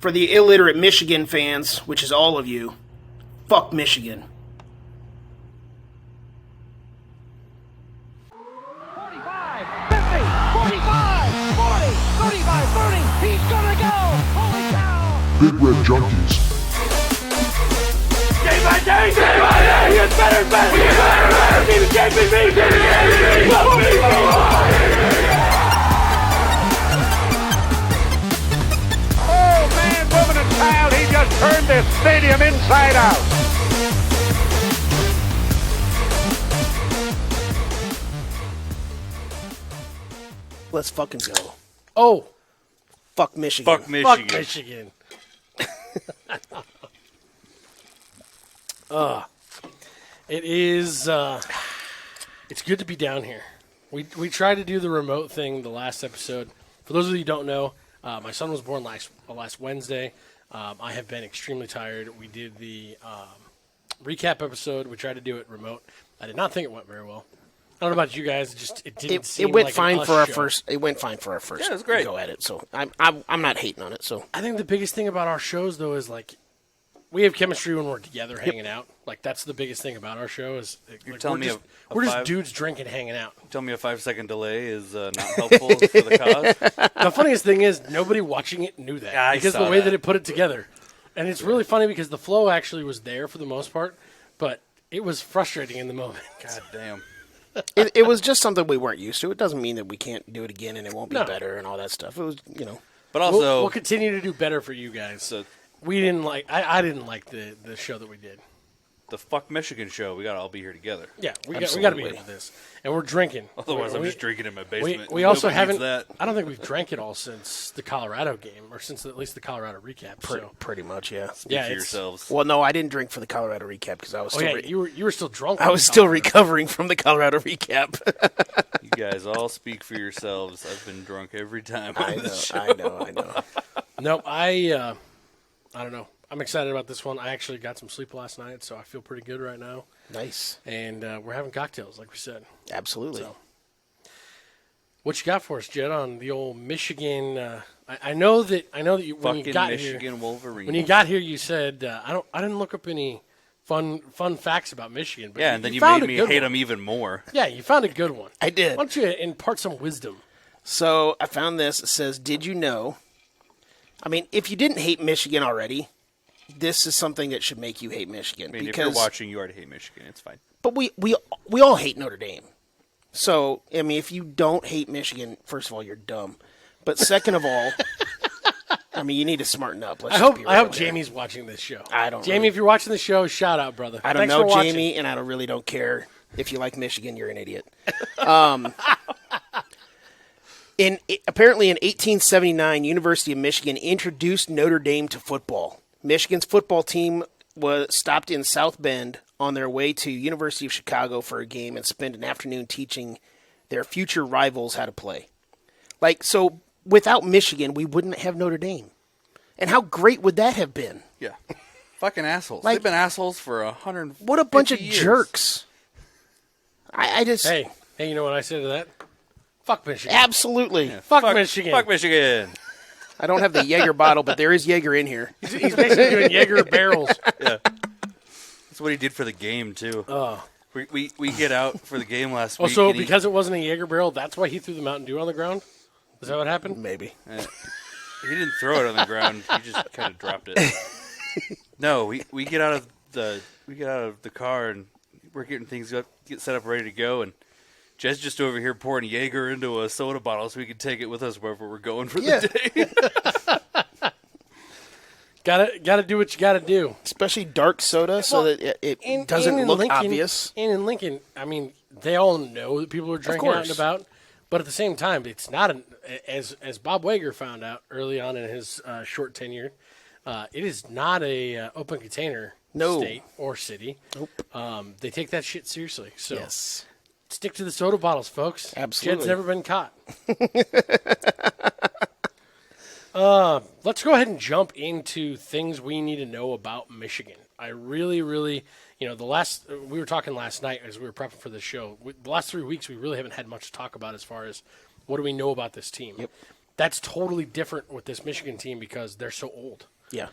For the illiterate Michigan fans, which is all of you, fuck Michigan. 45, 50, 45, 40, 35, 30. He's gonna go. Holy cow. Big Red Junkies. Day by day. Day by day. He gets better and better. He gets better and better. He's the champion. He's the Oh, man, woman, and child, he just turned this stadium inside out. Let's fucking go. Oh, Fuck Michigan. Fuck Michigan. fuck Michigan. It is. It's good to be down here. We tried to do the remote thing the last episode. For those of you who don't know, my son was born last Wednesday. I have been extremely tired. We did the recap episode. We tried to do it remote. I did not think it went very well. I don't know about you guys. It didn't seem It went like fine an for our show. first. It went fine for our first. Yeah, it was great. Go at it. So I'm not hating on it. So I think the biggest thing about our shows, though, is like we have chemistry when we're together hanging out. Like that's the biggest thing about our show is like, telling me we're just dudes drinking, hanging out. Tell me a 5-second delay is not helpful for the cause. The funniest thing is nobody watching it knew that Yeah, I because saw the way that. that it put it together, and it's really funny because the flow actually was there for the most part, but it was frustrating in the moment. God damn. it was just something we weren't used to. It doesn't mean that we can't do it again and it won't be No. better and all that stuff. It was, But also, We'll continue to do better for you guys. so We didn't like. I didn't like the show that we did. the Fuck Michigan show, we got to all be here together. Yeah, we got to Absolutely. be into this, and we're drinking. Otherwise, I'm We- just drinking in my We, basement. we also Nobody haven't. needs that. I don't think we've drank it all since the Colorado game, or since at least the Colorado recap. So pretty much, yeah. Speak yeah, for it's- yourselves. Well, no, I didn't drink for the Colorado recap because I was oh still. yeah, you were still drunk. I on was the still Colorado. recovering from the Colorado recap. You guys all speak for yourselves. I've been drunk every time on I this show. know. Nope, I don't know. I'm excited about this one. I actually got some sleep last night, so I feel pretty good right now. Nice. And we're having cocktails, like we said. Absolutely. So, what you got for us, Jed, on the old Michigan? I know that you, when Fucking you got Michigan here, Wolverines. when you got here, you said I didn't look up any fun facts about Michigan. But yeah, and then you found made a me good hate one. them even more. Yeah, you found a good one. I did. Why don't you impart some wisdom? So I found this. It says, "Did you know?" I mean, if you didn't hate Michigan already, this is something that should make you hate Michigan. I mean, if because, you're watching, you already hate Michigan. It's fine. but we all hate Notre Dame. So I mean, if you don't hate Michigan, first of all, you're dumb. But second of all, I mean, you need to smarten up. Let's I just hope be I hope real there. Jamie's watching this show. I don't Jamie, really- if you're watching the show, shout out, brother. I don't Thanks know for watching. Jamie, and I really don't care. If you like Michigan, you're an idiot. Apparently in 1879, University of Michigan introduced Notre Dame to football. Michigan's football team was stopped in South Bend on their way to University of Chicago for a game and spent an afternoon teaching their future rivals how to play. So without Michigan, we wouldn't have Notre Dame. And how great would that have been? Yeah. Fucking assholes. Like- They've been assholes for 100. What a bunch of jerks. I just... Hey, you know what I said to that? Fuck Michigan. Absolutely. Fuck Michigan. Fuck Michigan. I don't have the Jaeger bottle, but there is Jaeger in here. He's basically doing Jaeger barrels. Yeah. That's what he did for the game, too. Oh. We get out for the game last week. Also, and because it wasn't a Jaeger barrel, that's why he threw the Mountain Dew on the ground? Is that what happened? Maybe. he didn't throw it on the ground. He just kind of dropped it. No, we get out of the car and we're getting things get set up ready to go, and Jed's just over here pouring Jaeger into a soda bottle so we can take it with us wherever we're going for the day. Gotta do what you gotta do. Especially dark soda, so that it doesn't in look Lincoln, obvious. And in Lincoln, I mean, they all know that people are drinking out and course. about, but at the same time, it's not as Bob Wager found out early on in his short tenure. It is not a open container state or city. Nope. They take that shit seriously. So Yes. stick to the soda bottles, folks. Absolutely. Jed's never been caught. Let's go ahead and jump into things we need to know about Michigan. I really, we were talking last night as we were prepping for this show. The last 3 weeks, we really haven't had much to talk about as far as what do we know about this team. Yep. That's totally different with this Michigan team because they're so old. Yeah.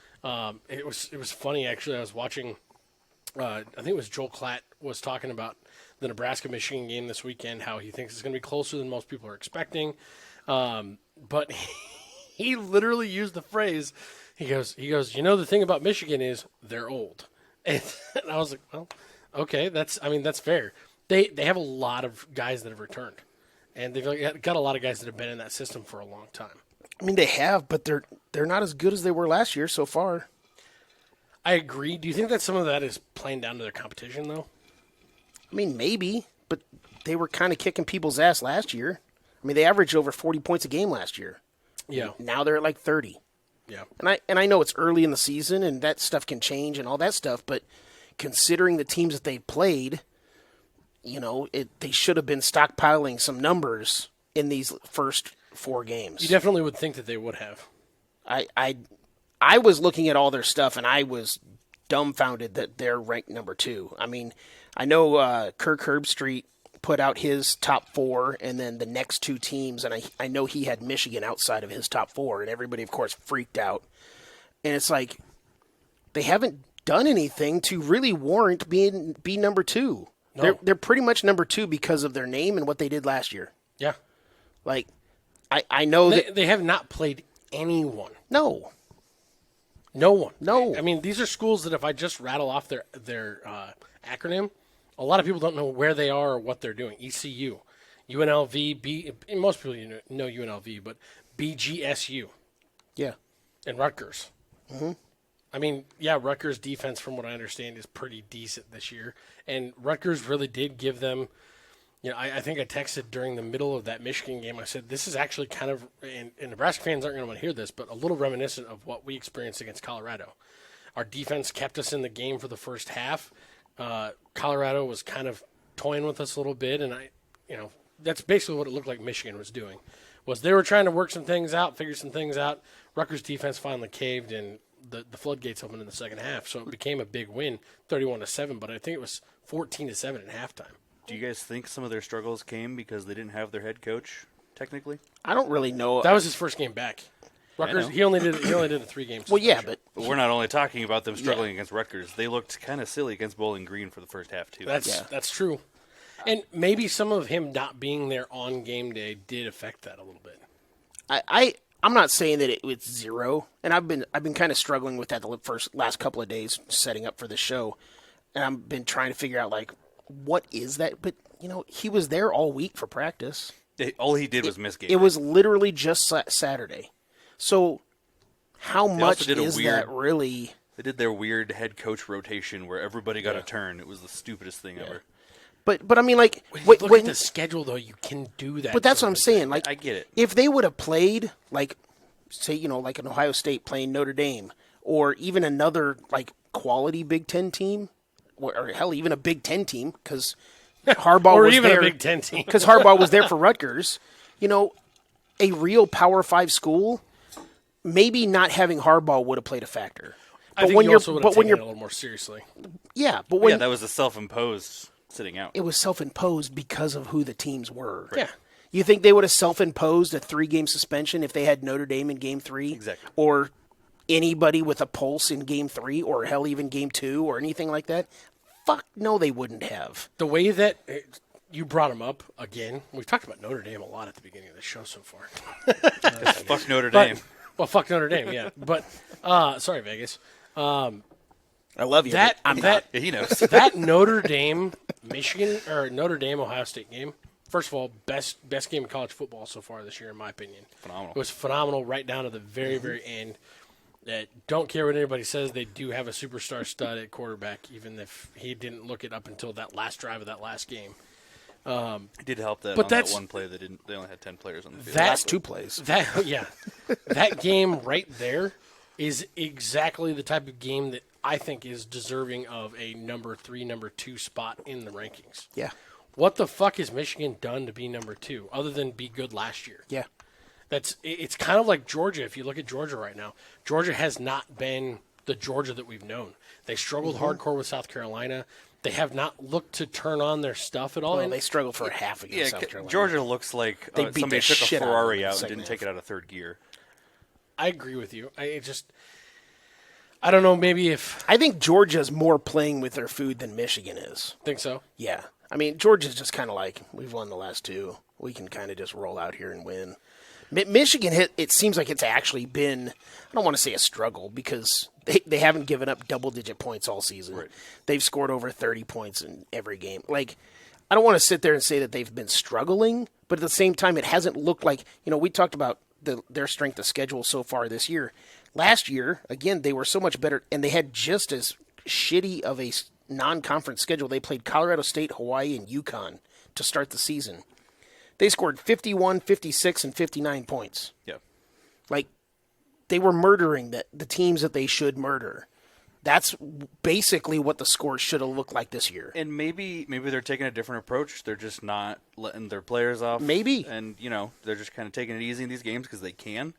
It was funny actually. I was watching. I think it was Joel Klatt was talking about the Nebraska-Michigan game this weekend. How he thinks it's going to be closer than most people are expecting, but he literally used the phrase. He goes. The thing about Michigan is they're old, and I was like, well, okay, that's fair. They have a lot of guys that have returned, and they've got a lot of guys that have been in that system for a long time. I mean, they have, but they're not as good as they were last year so far. I agree. Do you think that some of that is playing down to their competition, though? I mean, maybe, but they were kind of kicking people's ass last year. I mean, they averaged over 40 points a game last year. Yeah. Now they're at like 30. Yeah. And I know it's early in the season and that stuff can change and all that stuff, but considering the teams that they played, they should have been stockpiling some numbers in these first 4 games. You definitely would think that they would have. I was looking at all their stuff and I was dumbfounded that they're ranked number 2. I mean, I know Kirk Herbstreit put out his top 4 and then the next 2 teams, and I know he had Michigan outside of his top 4, and everybody, of course, freaked out. And it's like they haven't done anything to really warrant be number 2. No. They're pretty much number 2 because of their name and what they did last year. Yeah. Like, I know that they have not played anyone. No one. I mean, these are schools that if I just rattle off their acronym, a lot of people don't know where they are or what they're doing. ECU, UNLV, most people know UNLV, but BGSU. Yeah. And Rutgers. Mm-hmm. I mean, yeah, Rutgers' defense, from what I understand, is pretty decent this year. And Rutgers really did give them, I think I texted during the middle of that Michigan game, I said, this is actually kind of, and Nebraska fans aren't going to want to hear this, but a little reminiscent of what we experienced against Colorado. Our defense kept us in the game for the first half. Colorado was kind of toying with us a little bit, and that's basically what it looked like Michigan was doing. Was they were trying to work some things out, figure some things out. Rutgers' defense finally caved, and the floodgates opened in the second half, so it became a big win, 31-7. But I think it was 14-7 at halftime. Do you guys think some of their struggles came because they didn't have their head coach? Technically, I don't really know. That was his first game back. Rutgers. He only did a 3-game. Well, yeah, but we're not only talking about them struggling against Rutgers. They looked kind of silly against Bowling Green for the first half too. That's true. And maybe some of him not being there on game day did affect that a little bit. I'm not saying that it was 0, and I've been kind of struggling with that the last couple of days setting up for the show, and I've been trying to figure out like what is that? But he was there all week for practice. All he did was miss game. It was literally just Saturday. So how much is that really? They did their weird head coach rotation where everybody got a turn. It was the stupidest thing ever. But I mean, like, when you look at the schedule, though, you can do that. But that's what I'm saying. Like, I get it. If they would have played, like, say, like an Ohio State playing Notre Dame, or even another like quality Big Ten team, or hell, even a Big Ten team, because Harbaugh or was even there, a Big Ten team, because Harbaugh was there for Rutgers. A real Power 5 school, maybe not having Harbaugh would have played a factor. I think you also would have taken it a little more seriously. Yeah, but when that was a self-imposed sitting out. It was self-imposed because of who the teams were. Right. Yeah. You think they would have self-imposed a 3-game suspension if they had Notre Dame in Game 3? Exactly. Or anybody with a pulse in Game 3, or hell, even Game 2, or anything like that? Fuck no, they wouldn't have. The way that you brought them up, again, we've talked about Notre Dame a lot at the beginning of the show so far. Fuck Notre Dame. Well, fuck Notre Dame, yeah. But, sorry, Vegas. I love you. He knows. That Notre Dame Michigan or Notre Dame Ohio State game. First of all, best game of college football so far this year, in my opinion. Phenomenal. It was phenomenal right down to the very, very end. Don't care what anybody says. They do have a superstar stud at quarterback, even if he didn't look it up until that last drive of that last game. It did help that but on that's, that one play they only had 10 players on the field. That's 2 plays. That game right there is exactly the type of game that I think is deserving of a number 3, number 2 spot in the rankings. Yeah. What the fuck has Michigan done to be number 2 other than be good last year? Yeah. It's kind of like Georgia. If you look at Georgia right now, Georgia has not been the Georgia that we've known. They struggled hardcore with South Carolina. They have not looked to turn on their stuff at all. Well, they struggled for half against South Carolina. Georgia looks like somebody took a Ferrari out and didn't take it out of third gear. I agree with you. I don't know. Maybe if I think Georgia's more playing with their food than Michigan is. think so. Yeah. I mean, Georgia's just kind of like, we've won the last two. We can kind of just roll out here and win. Michigan, it seems like it's actually been, I don't want to say a struggle because they haven't given up double-digit points all season. Right. They've scored over 30 points in every game. Like, I don't want to sit there and say that they've been struggling, but at the same time, it hasn't looked like, we talked about their strength of schedule so far this year. Last year, again, they were so much better, and they had just as shitty of a non-conference schedule. They played Colorado State, Hawaii, and UConn to start the season. They scored 51, 56, and 59 points. Yeah. Like, they were murdering the teams that they should murder. That's basically what the score should have looked like this year. And maybe they're taking a different approach. They're just not letting their players off. Maybe. And, they're just kind of taking it easy in these games because they can.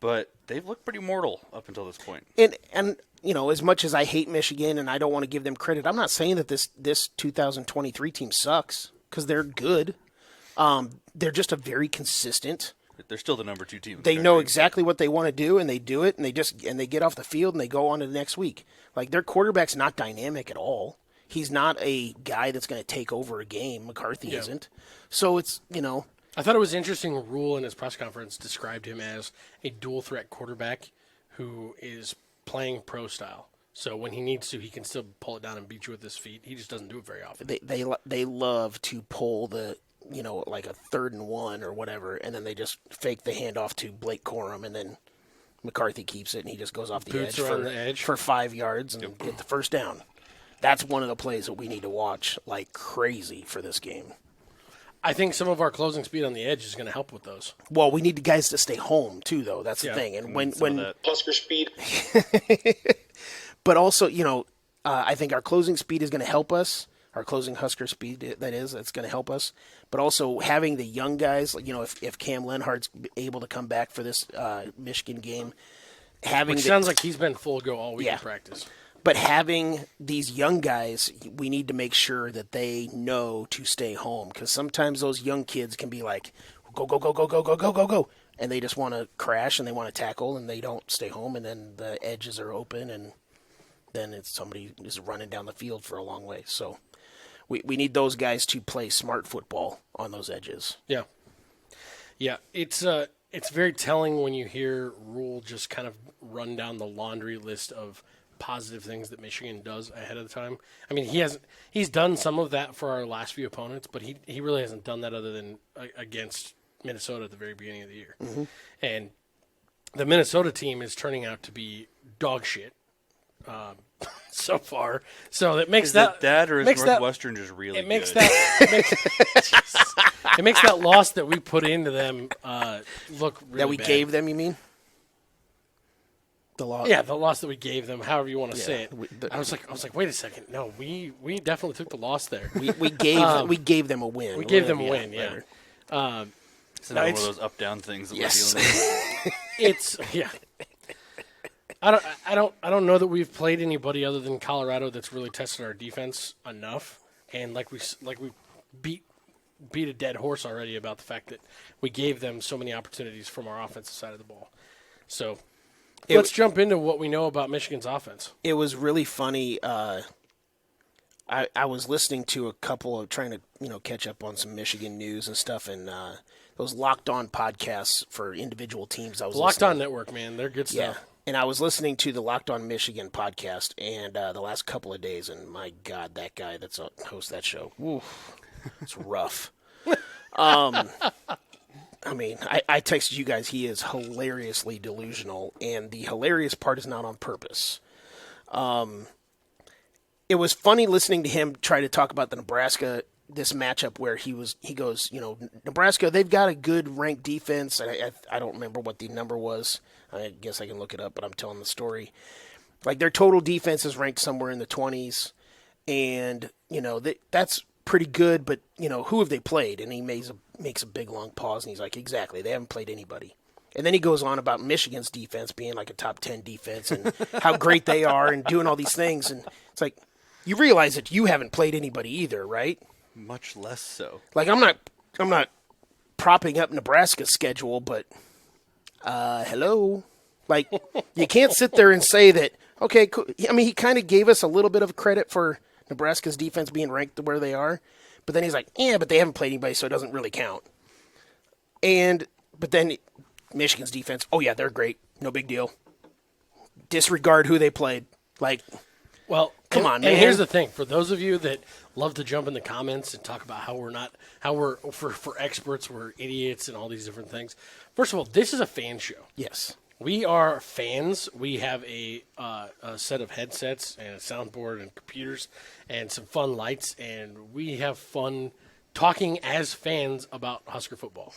But they've looked pretty mortal up until this point. And as much as I hate Michigan and I don't want to give them credit, I'm not saying that this 2023 team sucks because they're good. They're just a very consistent. They're still the number 2 team. They know exactly what they want to do, and they do it, and they get off the field and they go on to the next week. Like, their quarterback's not dynamic at all. He's not a guy that's going to take over a game. McCarthy isn't. So it's I thought it was interesting. Rule in his press conference described him as a dual threat quarterback who is playing pro style. So when he needs to, he can still pull it down and beat you with his feet. He just doesn't do it very often. They love to pull the like a 3rd and 1 or whatever, and then they just fake the handoff to Blake Corum, and then McCarthy keeps it, and he just goes off the edge for 5 yards and get the first down. That's one of the plays that we need to watch like crazy for this game. I think some of our closing speed on the edge is going to help with those. Well, we need the guys to stay home too, though. That's the thing. And when Husker speed. but also, I think our closing speed is going to help us. Our closing Husker speed, that's going to help us. But also having the young guys, if Cam Lenhardt's able to come back for this Michigan game, Which sounds like he's been full go all week in practice. But having these young guys, we need to make sure that they know to stay home because sometimes those young kids can be like, go, go, go, go, go, go, go, go, go. And they just want to crash and they want to tackle and they don't stay home. And then the edges are open and then somebody is running down the field for a long way. So we need those guys to play smart football on those edges. Yeah. Yeah, it's very telling when you hear Rule just kind of run down the laundry list of positive things that Michigan does ahead of the time. I mean, he's done some of that for our last few opponents, but he really hasn't done that other than against Minnesota at the very beginning of the year. Mm-hmm. And the Minnesota team is turning out to be dog shit so far. So that makes that or is Northwestern just really it makes good? It makes that loss that we put into them look really that we bad. gave them, you mean? The loss. Yeah, the loss that we gave them, however you want to say it. I was like, wait a second. No, we definitely took the loss there. We gave them a win. We gave them a win, yeah. It's another one of those up-down things that we're dealing with. It's I don't know that we've played anybody other than Colorado that's really tested our defense enough, and like we beat a dead horse already about the fact that we gave them so many opportunities from our offensive side of the ball. So let's jump into what we know about Michigan's offense. It was really funny. I was listening to a couple of trying to catch up on some Michigan news and stuff, and those Locked On podcasts for individual teams. I was Locked On Network, man, they're good stuff. Yeah. And I was listening to the Locked On Michigan podcast and the last couple of days, and my God, that guy that's hosts that show, oof, it's rough. I mean, I texted you guys, he is hilariously delusional, and the hilarious part is not on purpose. It was funny listening to him try to talk about the Nebraska, this matchup where he goes, Nebraska, they've got a good ranked defense. I don't remember what the number was. I guess I can look it up, but I'm telling the story. Like, their total defense is ranked somewhere in the 20s, and, that's pretty good, but, who have they played? And he makes a big, long pause, and he's like, exactly, they haven't played anybody. And then he goes on about Michigan's defense being like a top 10 defense and how great they are and doing all these things. And it's like, you realize that you haven't played anybody either, right? Much less so. Like, I'm not propping up Nebraska's schedule, but hello. Like, you can't sit there and say that, Okay, cool. I mean, he kind of gave us a little bit of credit for Nebraska's defense being ranked where they are, but then he's like, yeah, but they haven't played anybody, so it doesn't really count. But then Michigan's defense, oh yeah, they're great, no big deal. Disregard who they played. Like, well, come on, man. And here's the thing: for those of you that love to jump in the comments and talk about how we're for experts, we're idiots, and all these different things. First of all, this is a fan show. Yes. We are fans. We have a set of headsets and a soundboard and computers and some fun lights, and we have fun talking as fans about Husker football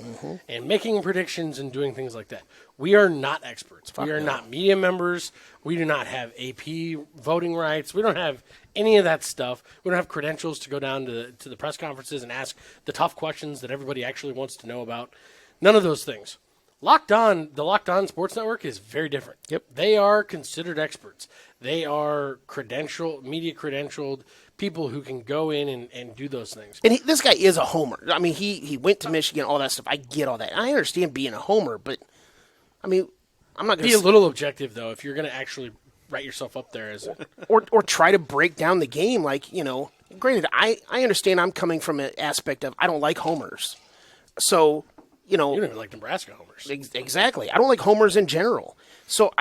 and making predictions and doing things like that. We are not experts. We are not media members. We do not have AP voting rights. We don't have any of that stuff. We don't have credentials to go down to the press conferences and ask the tough questions that everybody actually wants to know about. None of those things. The Locked On Sports Network is very different. Yep. They are considered experts. They are media credentialed people who can go in and do those things. And this guy is a homer. I mean, he went to Michigan, all that stuff. I get all that. I understand being a homer, but, I mean, I'm not going to be a little objective, though, if you're going to actually write yourself up there as or try to break down the game. Like, granted, I understand I'm coming from an aspect of I don't like homers. So, you don't even like Nebraska homers. Exactly. I don't like homers in general. So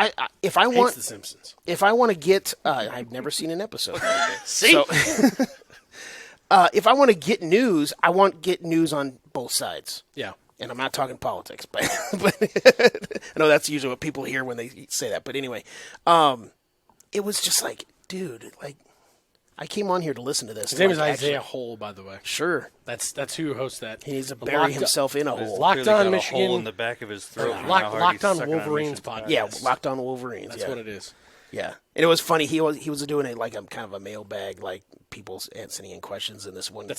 if I want the Simpsons. If I want to get I've never seen an episode. See? So, if I want to get news, I want to get news on both sides. Yeah. And I'm not talking politics, but I know that's usually what people hear when they say that. But anyway, it was just like, dude, like I came on here to listen to this. His name is Isaiah Hole, by the way. Sure. That's who hosts that. He needs to bury himself in a hole. Locked On Michigan. A hole in the back of his throat. Locked On Wolverines podcast. Yeah, Locked On Wolverines. That's what it is. Yeah, and it was funny. He was doing it like a kind of a mailbag, like people sending in questions in this one.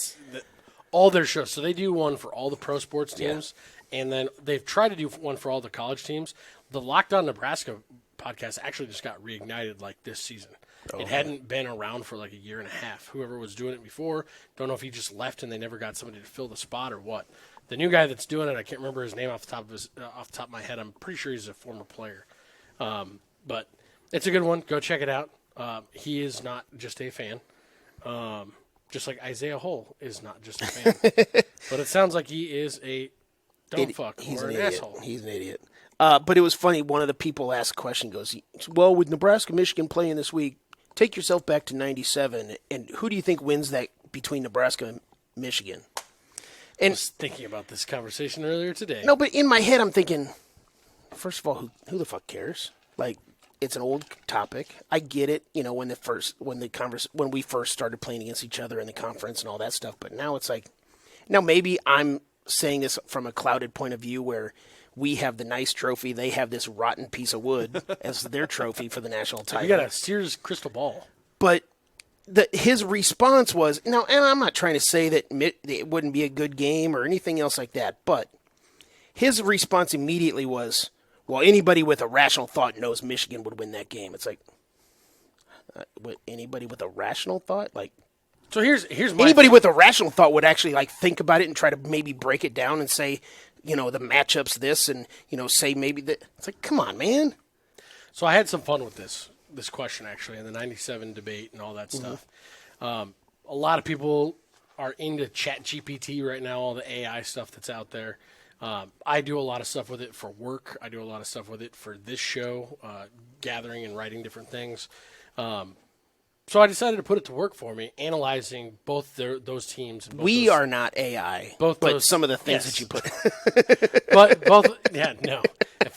All their shows. So they do one for all the pro sports teams, and then they've tried to do one for all the college teams. The Locked On Nebraska podcast actually just got reignited like this season. It hadn't been around for like a year and a half. Whoever was doing it before, don't know if he just left and they never got somebody to fill the spot or what. The new guy that's doing it, I can't remember his name off the top of my head. I'm pretty sure he's a former player, but it's a good one. Go check it out. He is not just a fan, just like Isaiah Hole is not just a fan. But it sounds like he is a fuck He's or an an idiot. asshole. He's an idiot. But it was funny. One of the people asked a question. Goes, well, with Nebraska, Michigan playing this week, take yourself back to '97, and who do you think wins that between Nebraska and Michigan? And I was thinking about this conversation earlier today. no, but in my head, I'm thinking, first of all, who the fuck cares? Like, it's an old topic. I get it. When we first started playing against each other in the conference and all that stuff. But now it's like, now maybe I'm saying this from a clouded point of view where we have the nice trophy, they have this rotten piece of wood as their trophy for the national title. You got a Sears crystal ball. But his response was, and I'm not trying to say that it wouldn't be a good game or anything else like that, but his response immediately was, well, anybody with a rational thought knows Michigan would win that game. It's like, anybody with a rational thought? Like, so here's my anybody thing. with a rational thought would actually like think about it and try to maybe break it down and say, the matchup's this, and say maybe that. It's like, come on, man. So I had some fun with this question actually in the '97 debate and all that stuff. A lot of people are into ChatGPT right now, all the AI stuff that's out there. I do a lot of stuff with it for work. I do a lot of stuff with it for this show, gathering and writing different things. So I decided to put it to work for me, analyzing both those teams. And We are not AI, but some of the things that you put. But both, yeah, no.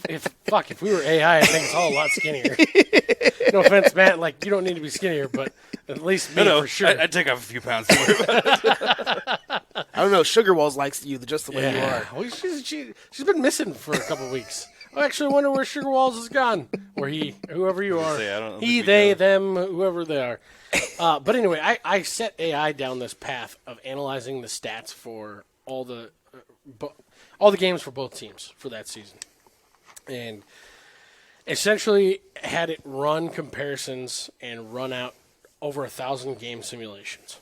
If we were AI, I think it's all a lot skinnier. No offense, Matt. Like, you don't need to be skinnier, but at least me for sure. I'd take off a few pounds. To worry about. I don't know. Sugar Walls likes you just the way you are. Well, she's been missing for a couple of weeks. I actually wonder where Sugar Walls has gone. Or whoever you are. I don't He, think they, we know. them, whoever they are. But anyway, I set AI down this path of analyzing the stats for all the games for both teams for that season. And essentially had it run comparisons and run out over 1,000 game simulations.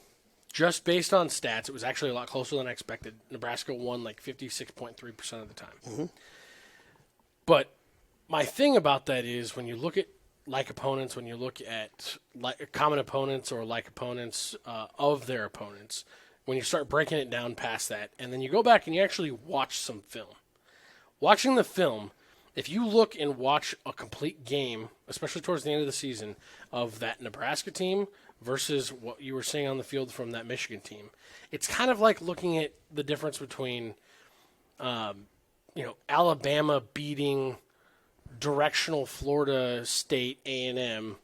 Just based on stats, it was actually a lot closer than I expected. Nebraska won like 56.3% of the time. Mm-hmm. But my thing about that is when you look at like opponents, when you look at common opponents or like opponents of their opponents, when you start breaking it down past that, and then you go back and you actually watch some film. Watching the film, if you look and watch a complete game, especially towards the end of the season, of that Nebraska team versus what you were seeing on the field from that Michigan team, it's kind of like looking at the difference between, Alabama beating directional Florida State A&M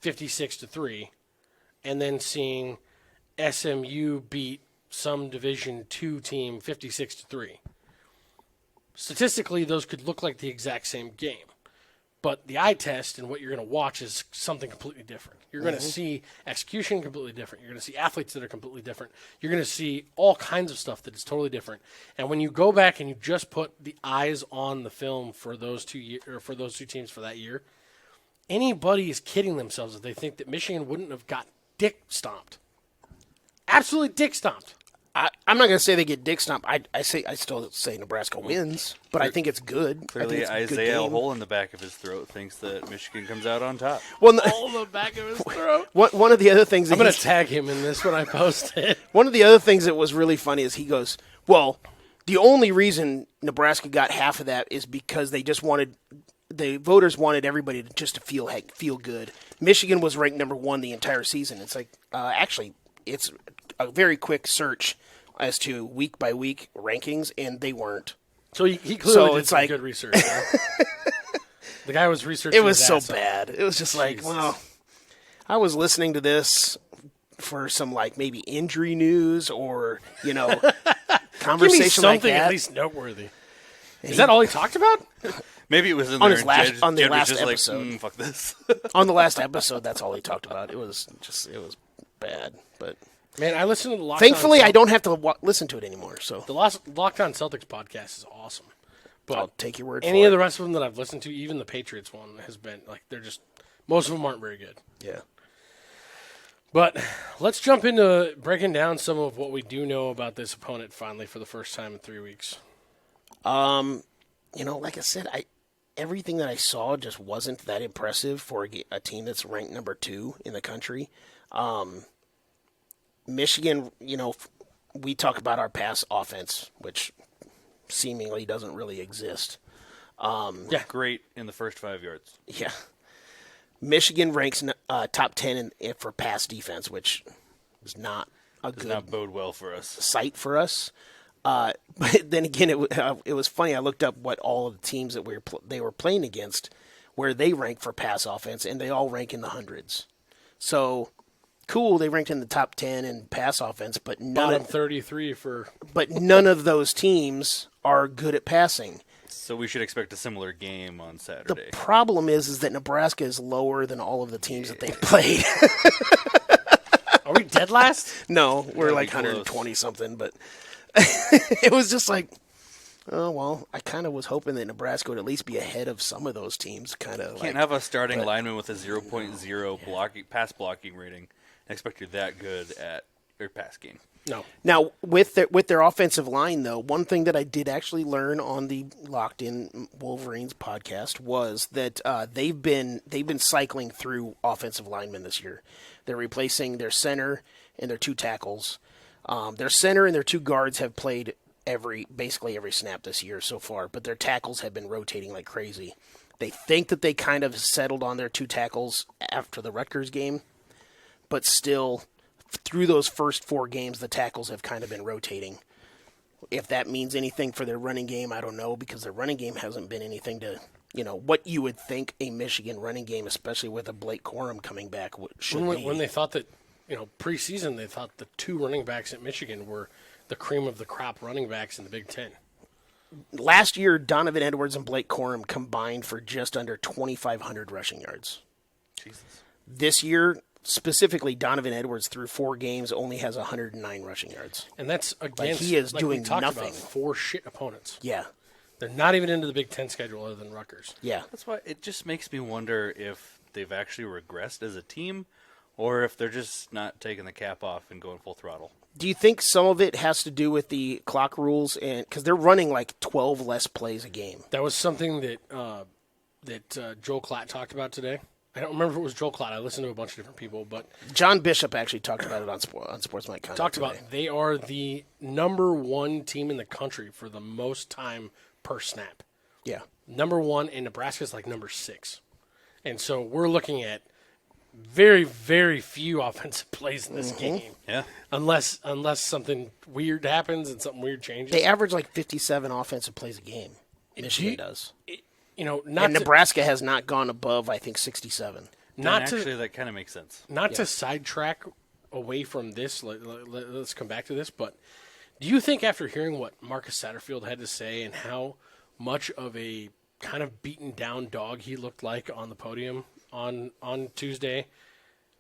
56-3, and then seeing SMU beat some Division II team 56-3. Statistically, those could look like the exact same game, but the eye test and what you're going to watch is something completely different. You're going to see execution completely different. You're going to see athletes that are completely different. You're going to see all kinds of stuff that is totally different. And when you go back and you just put the eyes on the film for those two teams for that year, anybody is kidding themselves if they think that Michigan wouldn't have got dick stomped. Absolutely dick stomped. I'm not going to say they get dick stomped. I still say Nebraska wins, but I think it's good. Clearly, it's a good Isaiah, a game. hole in the back of his throat, thinks that Michigan comes out on top. Well, All the back of his throat. one of the other things that I'm going to tag him in this when I post it. one of the other things that was really funny is he goes, well, the only reason Nebraska got half of that is because they just wanted the voters wanted everybody to feel good. Michigan was ranked number 1 the entire season. It's like actually it's a very quick search as to week by week rankings, and they weren't. So he clearly did it's some like- good research. Huh? The guy was researching. It was his so ass off. bad. It was just like, well, I was listening to this for some like maybe injury news or Give me conversation like something that. at least noteworthy. Is that all he talked about? Maybe it was in On there. his and last- Jed, on the Jed was last just episode. like, fuck this. On the last episode, that's all he talked about. It was bad, but Man, I listened to the Lockdown. thankfully I don't have to listen to it anymore. So The last Lockdown Celtics podcast is awesome. But I'll take your word any for of it. the rest of them that I've listened to, even the Patriots one, has been like most of them aren't very good. Yeah. But let's jump into breaking down some of what we do know about this opponent finally for the first time in 3 weeks. Like I said, everything that I saw just wasn't that impressive for a team that's ranked number 2 in the country. Michigan, we talk about our pass offense, which seemingly doesn't really exist. Great in the first 5 yards. Yeah. Michigan ranks top 10 for pass defense, which is not a Does good not bode well for us. sight for us. But then again, it was funny. I looked up what all of the teams that they were playing against, where they rank for pass offense, and they all rank in the hundreds. So cool, they ranked in the top 10 in pass offense, but Bottom 33 for none of those teams are good at passing. So we should expect a similar game on The Saturday. problem is that Nebraska is lower than all of the teams that they've played. Are we dead last? No, we're Gotta like be close. 120 something, but it was just like, oh well, I kind of was hoping that Nebraska would at least be ahead of some of those teams. Can't have a starting lineman with a 0.0 pass blocking rating and expect you're that good at your pass game. No. Now with their offensive line, though, one thing that I did actually learn on the Locked In Wolverines podcast was that they've been cycling through offensive linemen this year. They're replacing their center and their 2 tackles. Their center and their 2 guards have played basically every snap this year so far, but their tackles have been rotating like crazy. They think that they kind of settled on their 2 tackles after the Rutgers game, but still, through those first 4 games, the tackles have kind of been rotating. If that means anything for their running game, I don't know, because their running game hasn't been anything to, what you would think a Michigan running game, especially with a Blake Corum coming back, should be. When they thought that, preseason, they thought the 2 running backs at Michigan were the cream of the crop running backs in the Big Ten. Last year, Donovan Edwards and Blake Corum combined for just under 2,500 rushing yards. Jesus. This year, specifically, Donovan Edwards through 4 games only has 109 rushing yards. And that's against, he is like doing we talked nothing. about, 4 shit opponents. Yeah. They're not even into the Big Ten schedule other than Rutgers. Yeah. That's why it just makes me wonder if they've actually regressed as a team or if they're just not taking the cap off and going full throttle. Do you think some of it has to do with the clock rules, and because they're running like 12 less plays a game? That was something that Joel Klatt talked about today. I don't remember if it was Joel Klatt. I listened to a bunch of different people, but John Bishop actually talked about it on Sports Mike Contact talked today. about they are the number one team in the country for the most time per snap. Yeah. Number one, and Nebraska's like number 6. And so we're looking at very, very few offensive plays in this game. Yeah. Unless something weird happens and something weird changes. They average like 57 offensive plays a game. Michigan does. You know, And Nebraska has not gone above, I think, 67. Actually, that kind of makes sense. Not to sidetrack away from this, let's come back to this, but do you think after hearing what Marcus Satterfield had to say and how much of a kind of beaten down dog he looked like on the podium on Tuesday,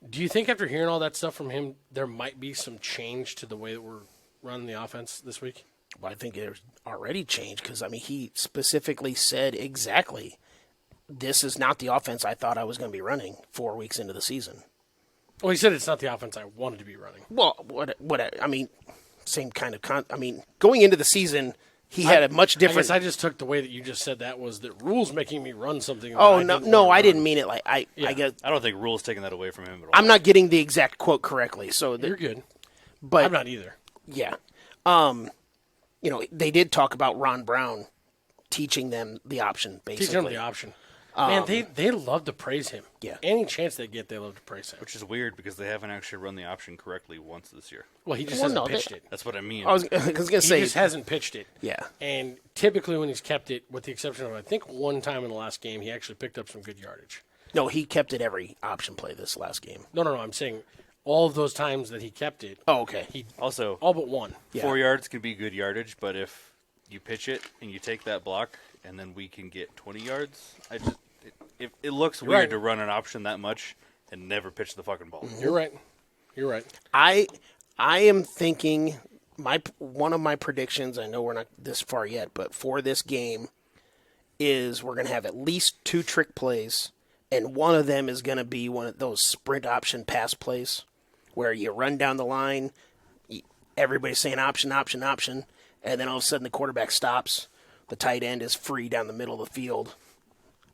do you think after hearing all that stuff from him, there might be some change to the way that we're running the offense this week? Well, I think there's already changed because, I mean, he specifically said exactly, this is not the offense I thought I was going to be running 4 weeks into the season. Well, he said it's not the offense I wanted to be running. Well, I mean, same kind of going into the season, he had a much different. I guess I just took the way that you just said that was that rules making me run something. Oh, I didn't mean it like I guess I don't think Rule's taking that away from him at all. I'm not getting the exact quote correctly. So You're good. but I'm not either. yeah, you know, they did talk about Ron Brown teaching them the option, basically. Teach them the option. Man, they love to praise him. Yeah. Any chance they get, they love to praise him. Which is weird because they haven't actually run the option correctly once this year. Well, he just Well, hasn't no, pitched it. That's what I mean. I was going to He say, just hasn't pitched it. yeah. And typically when he's kept it, with the exception of I think one time in the last game, he actually picked up some good yardage. No, he kept it every option play this last game. No, I'm saying all of those times that he kept it, Oh, okay. he Also, all but one. Yeah. 4 yards can be good yardage, but if you pitch it and you take that block and then we can get 20 yards, it looks weird right. to run an option that much and never pitch the fucking ball. You're right. You're right. I am thinking one of my predictions, I know we're not this far yet, but for this game is we're going to have at least 2 trick plays, and one of them is going to be one of those sprint option pass plays where you run down the line, everybody's saying option, option, option, and then all of a sudden the quarterback stops, the tight end is free down the middle of the field,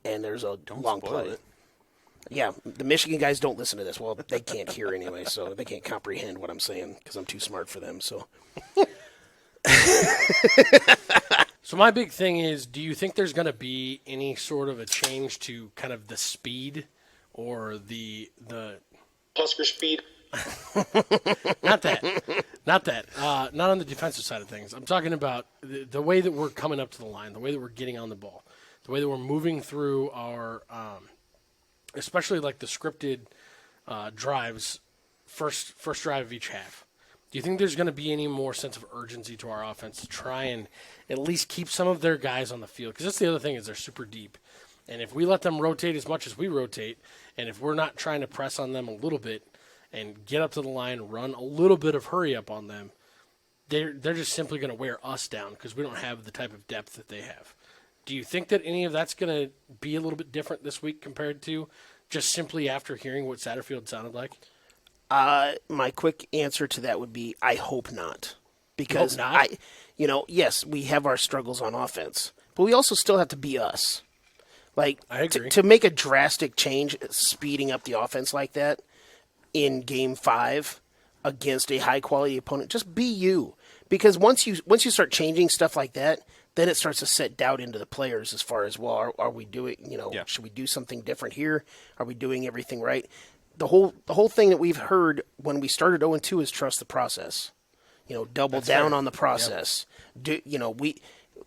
and there's a long spoil play. it. Yeah, the Michigan guys don't listen to this. Well, they can't hear anyway, so they can't comprehend what I'm saying because I'm too smart for them. So, So my big thing is, do you think there's going to be any sort of a change to kind of the speed or the Husker speed? not that, not on the defensive side of things. I'm talking about the way that we're coming up to the line, the way that we're getting on the ball, the way that we're moving through our, especially like the scripted drives, first drive of each half. Do you think there's going to be any more sense of urgency to our offense to try and at least keep some of their guys on the field? Because that's the other thing is they're super deep. And if we let them rotate as much as we rotate, and if we're not trying to press on them a little bit and get up to the line, run a little bit of hurry up on them, they're just simply going to wear us down because we don't have the type of depth that they have. Do you think that any of that's going to be a little bit different this week compared to just simply after hearing what Satterfield sounded like? my quick answer to that would be I hope not. Because You hope not? yes, we have our struggles on offense, but we also still have to be us. Like, I agree. to make a drastic change, speeding up the offense like that in Game 5 against a high-quality opponent, just be you. Because once you start changing stuff like that, then it starts to set doubt into the players as far as, well, are we doing, should we do something different here? Are we doing everything right? The whole thing that we've heard when we started 0-2 is trust the process. Double down on the process. Yep.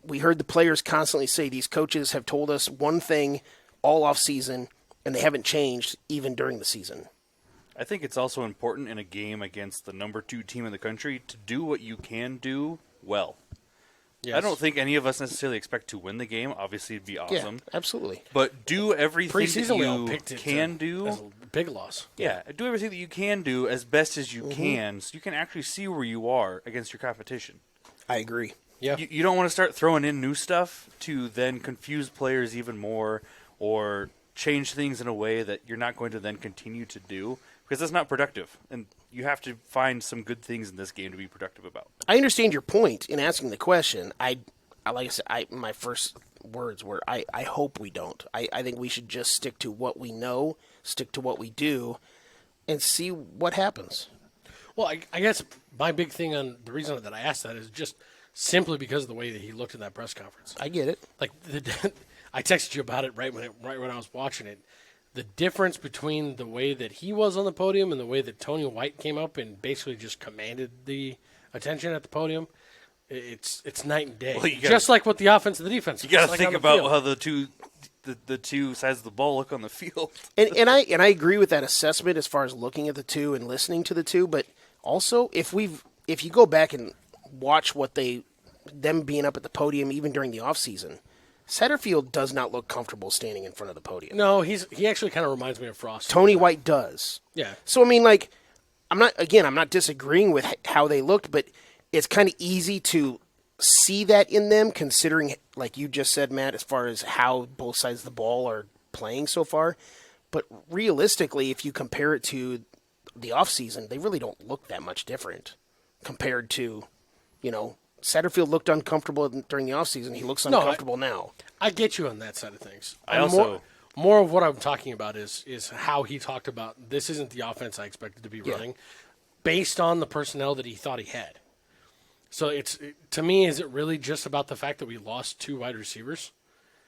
We heard the players constantly say these coaches have told us one thing all off season, and they haven't changed even during the season. I think it's also important in a game against the number 2 team in the country to do what you can do well. Yes. I don't think any of us necessarily expect to win the game. Obviously, it'd be awesome. Yeah, absolutely. But do everything Preseason, that we all you picked it can do. as a big loss. Yeah, do everything that you can do as best as you can so you can actually see where you are against your competition. I agree. Yeah. You don't want to start throwing in new stuff to then confuse players even more or change things in a way that you're not going to then continue to do because that's not productive. And you have to find some good things in this game to be productive about. I understand your point in asking the question. Like I said, my first words where I hope we don't. I think we should just stick to what we know, stick to what we do, and see what happens. Well, I guess my big thing on the reason that I asked that is just simply because of the way that he looked in that press conference. I get it. Like I texted you about it right when I was watching it. The difference between the way that he was on the podium and the way that Tony White came up and basically just commanded the attention at the podium, it's night and day. Well, just like what the offense and the defense. You got to like think about how the two sides of the ball look on the field. And I agree with that assessment as far as looking at the two and listening to the two, but also if you go back and watch what them being up at the podium even during the offseason, Satterfield does not look comfortable standing in front of the podium. No, he actually kind of reminds me of Frost. Tony White does. Yeah. So I mean, like, I'm not disagreeing with how they looked, but it's kind of easy to see that in them, considering, like you just said, Matt, as far as how both sides of the ball are playing so far. But realistically, if you compare it to the offseason, they really don't look that much different compared to, Satterfield looked uncomfortable during the offseason. He looks uncomfortable now. I get you on that side of things. More of what I'm talking about is how he talked about this isn't the offense I expected to be running, based on the personnel that he thought he had. So to me, is it really just about the fact that we lost 2 wide receivers?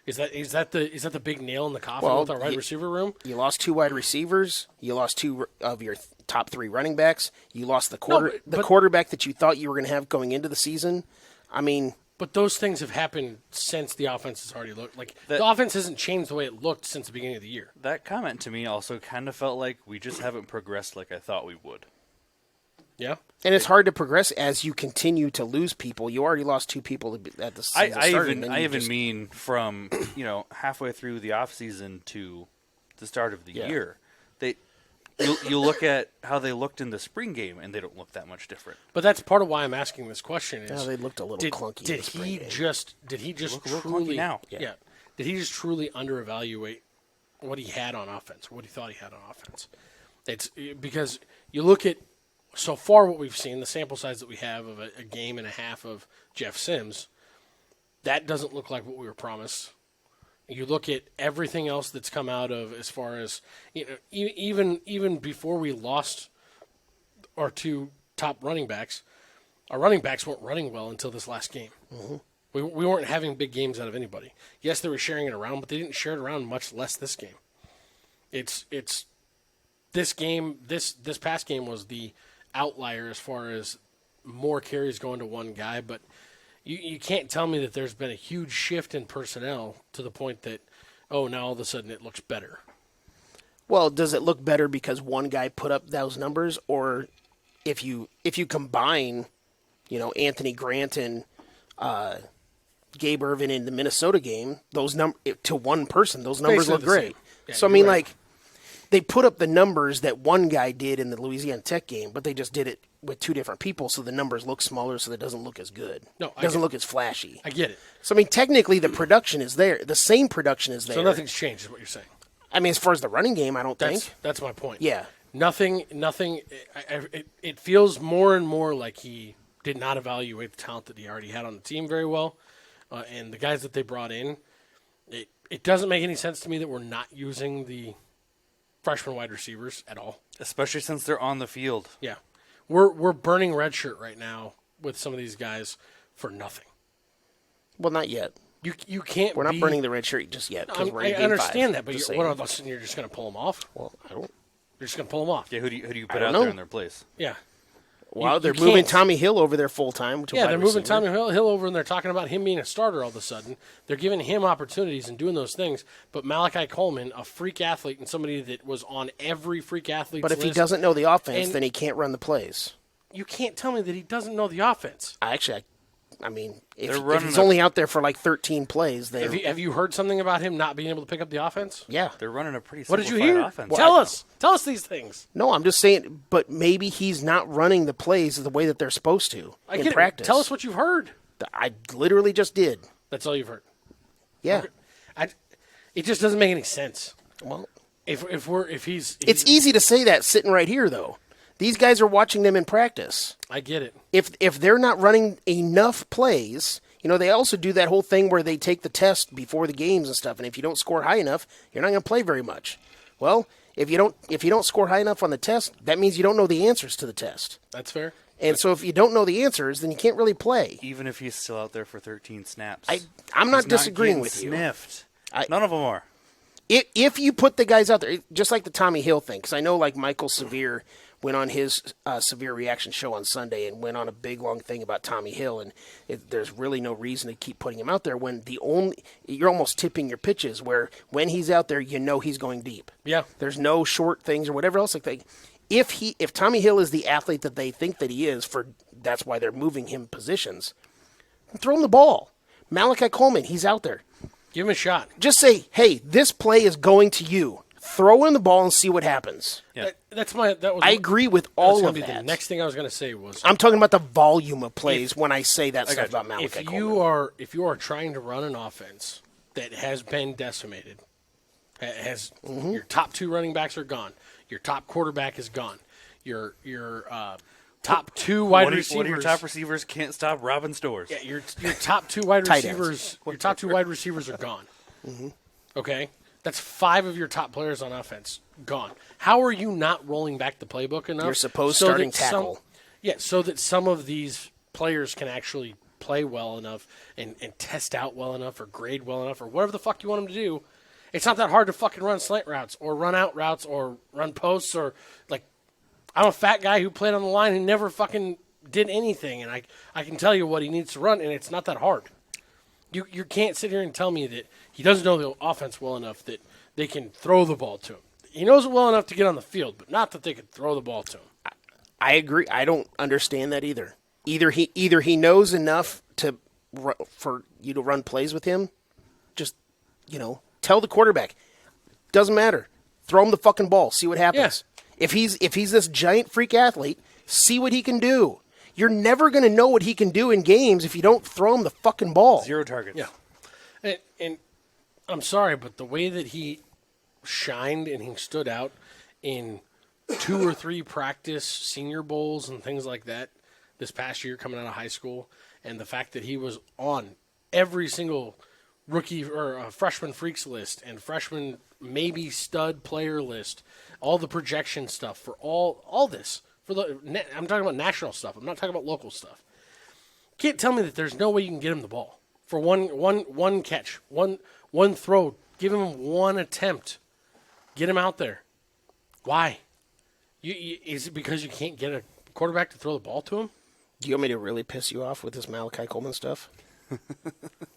Is that the big nail in the coffin with our wide receiver room? You lost 2 wide receivers. You lost 2 of your top 3 running backs. You lost the quarterback that you thought you were going to have going into the season. I mean, but those things have happened since the offense has already looked like the offense hasn't changed the way it looked since the beginning of the year. That comment to me also kind of felt like we just haven't progressed like I thought we would. Yeah, and it's hard to progress as you continue to lose people. You already lost 2 people at the season start. I even mean from halfway through the off season to the start of the year. You look at how they looked in the spring game, and they don't look that much different. But that's part of why I'm asking this question. Is they looked a little clunky. Did he just truly now? Yeah. Did he just truly underevaluate what he had on offense, what he thought he had on offense? It's because you look at so far what we've seen, the sample size that we have of a game and a half of Jeff Sims, that doesn't look like what we were promised. You look at everything else that's come out of as far as even before we lost our 2 top running backs, our running backs weren't running well until this last game. Mm-hmm. We weren't having big games out of anybody. Yes, they were sharing it around, but they didn't share it around much less this game. It's this game, this past game was the outlier as far as more carries going to one guy, but you can't tell me that there's been a huge shift in personnel to the point that, now all of a sudden it looks better. Well, does it look better because one guy put up those numbers, or if you combine, Anthony Grant and Gabe Irvin in the Minnesota game, to one person, those numbers Basically look great. Yeah, so I mean, right. they put up the numbers that one guy did in the Louisiana Tech game, but they just did it with 2 different people, so the numbers look smaller, so it doesn't look as good. No, it doesn't look as flashy. I get it. So I mean, technically, the production is there. The same production is there. So nothing's changed, is what you're saying. I mean, as far as the running game, I don't think. That's my point. Yeah. Nothing. It feels more and more like he did not evaluate the talent that he already had on the team very well, and the guys that they brought in. It doesn't make any sense to me that we're not using the freshman wide receivers at all, especially since they're on the field. Yeah, we're burning red shirt right now with some of these guys for nothing. Well, not yet. You can't. We're not burning the red shirt just yet. I understand that, but what of us? You're just going to pull them off? Well, I don't. You're just going to pull them off. Yeah, who do you put out there in their place? Yeah. Well, they're moving Tommy Hill over there full time. Yeah, they're moving Tommy Hill over, and they're talking about him being a starter all of a sudden. They're giving him opportunities and doing those things. But Malachi Coleman, a freak athlete and somebody that was on every freak athlete's list. But if he doesn't know the offense, then he can't run the plays. You can't tell me that he doesn't know the offense. I mean, if he's only out there for like 13 plays, then have you heard something about him not being able to pick up the offense? Yeah, they're running a pretty what did you simplified hear? offense. Well, tell us these things. No, I'm just saying. But maybe he's not running the plays the way that they're supposed to in practice. Tell us what you've heard. I literally just did. That's all you've heard. Yeah, okay. It just doesn't make any sense. Well, if he's it's easy to say that sitting right here though. These guys are watching them in practice. I get it. If they're not running enough plays, They also do that whole thing where they take the test before the games and stuff, and if you don't score high enough, you're not going to play very much. Well, if you don't score high enough on the test, that means you don't know the answers to the test. That's fair. And so if you don't know the answers, then you can't really play. Even if he's still out there for 13 snaps. I'm not He's disagreeing getting with you. Sniffed. None of them are. If you put the guys out there, just like the Tommy Hill thing, because I know like Michael Severe went on his Severe Reaction show on Sunday and went on a big long thing about Tommy Hill, and there's really no reason to keep putting him out there when you're almost tipping your pitches where when he's out there, he's going deep. Yeah. There's no short things or whatever else like that. If Tommy Hill is the athlete that they think that he is, that's why they're moving him positions, throw him the ball. Malachi Coleman, he's out there. Give him a shot. Just say, hey, this play is going to you. Throw in the ball and see what happens. Yeah. I agree with all of that. The next thing I was going to say was I'm talking about the volume of plays when I say that stuff about Malachi Coleman. If you are trying to run an offense that has been decimated, your top 2 running backs are gone, your top quarterback is gone, your top 2 wide receivers. One of your top receivers can't stop robbing stores. Yeah, your top 2 wide Tight receivers. Your top 2 wide receivers are gone. Mm-hmm. Okay, that's 5 of your top players on offense gone. How are you not rolling back the playbook enough? Your supposed starting tackle. So that some of these players can actually play well enough and test out well enough or grade well enough or whatever the fuck you want them to do. It's not that hard to fucking run slant routes or run out routes or run posts or like. I'm a fat guy who played on the line who never fucking did anything, and I can tell you what he needs to run, and it's not that hard. You can't sit here and tell me that he doesn't know the offense well enough that they can throw the ball to him. He knows it well enough to get on the field, but not that they could throw the ball to him. I agree. I don't understand that either. Either he knows enough for you to run plays with him. Just tell the quarterback. Doesn't matter. Throw him the fucking ball. See what happens. Yeah. If he's this giant freak athlete, see what he can do. You're never going to know what he can do in games if you don't throw him the fucking ball. 0 targets. Yeah. And I'm sorry, but the way that he shined and he stood out in 2 or 3 practice senior bowls and things like that this past year coming out of high school, and the fact that he was on every single rookie or freshman freaks list and freshman maybe stud player list, all the projection stuff for all this. I'm talking about national stuff. I'm not talking about local stuff. Can't tell me that there's no way you can get him the ball for one catch, one throw. Give him one attempt. Get him out there. Why? Is it because you can't get a quarterback to throw the ball to him? Do you want me to really piss you off with this Malachi Coleman stuff?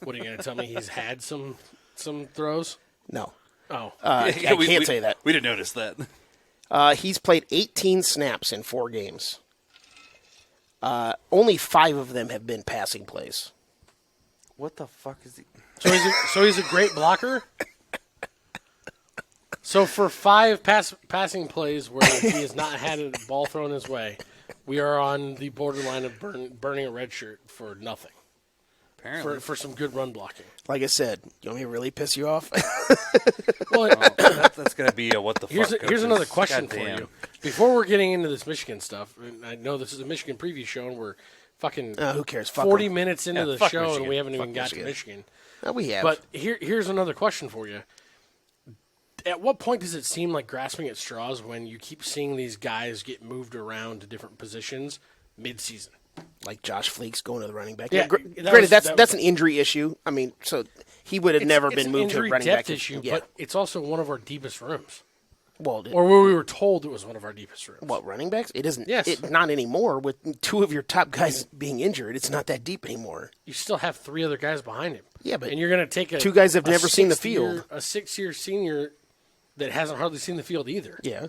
What are you going to tell me? He's had some throws? No. Oh. I can't say that. We didn't notice that. He's played 18 snaps in 4 games. Only 5 of them have been passing plays. What the fuck is he? So he's a great blocker? So for 5 passing plays where he has not had a ball thrown his way, we are on the borderline of burning a red shirt for nothing. Apparently. For some good run blocking. Like I said, you want me to really piss you off? Well, That's going to be a what the fuck. here's another question for Goddamn. you. Before we're getting into this Michigan stuff, and I know this is a Michigan preview show, and we're fucking who cares? Fuck 40 them. minutes into the fuck show, and Michigan. we haven't Fuck even got to Michigan. Michigan. We have. But here's another question for you. At what point does it seem like grasping at straws when you keep seeing these guys get moved around to different positions mid-season? Like Josh Fleeks going to the running back. Yeah, Granted, that's an injury issue. I mean, so he would have never been moved to an injury running depth back. issue, Yeah. but it's also one of our deepest rooms. Well, Or where we were told it was one of our deepest rooms. what, running backs? It isn't. Yes. Not anymore. With 2 of your top guys being injured, it's not that deep anymore. You still have 3 other guys behind him. Yeah, but and you're going to take 2 guys have a never seen the 6-year field. A 6-year senior that hasn't hardly seen the field either. Yeah.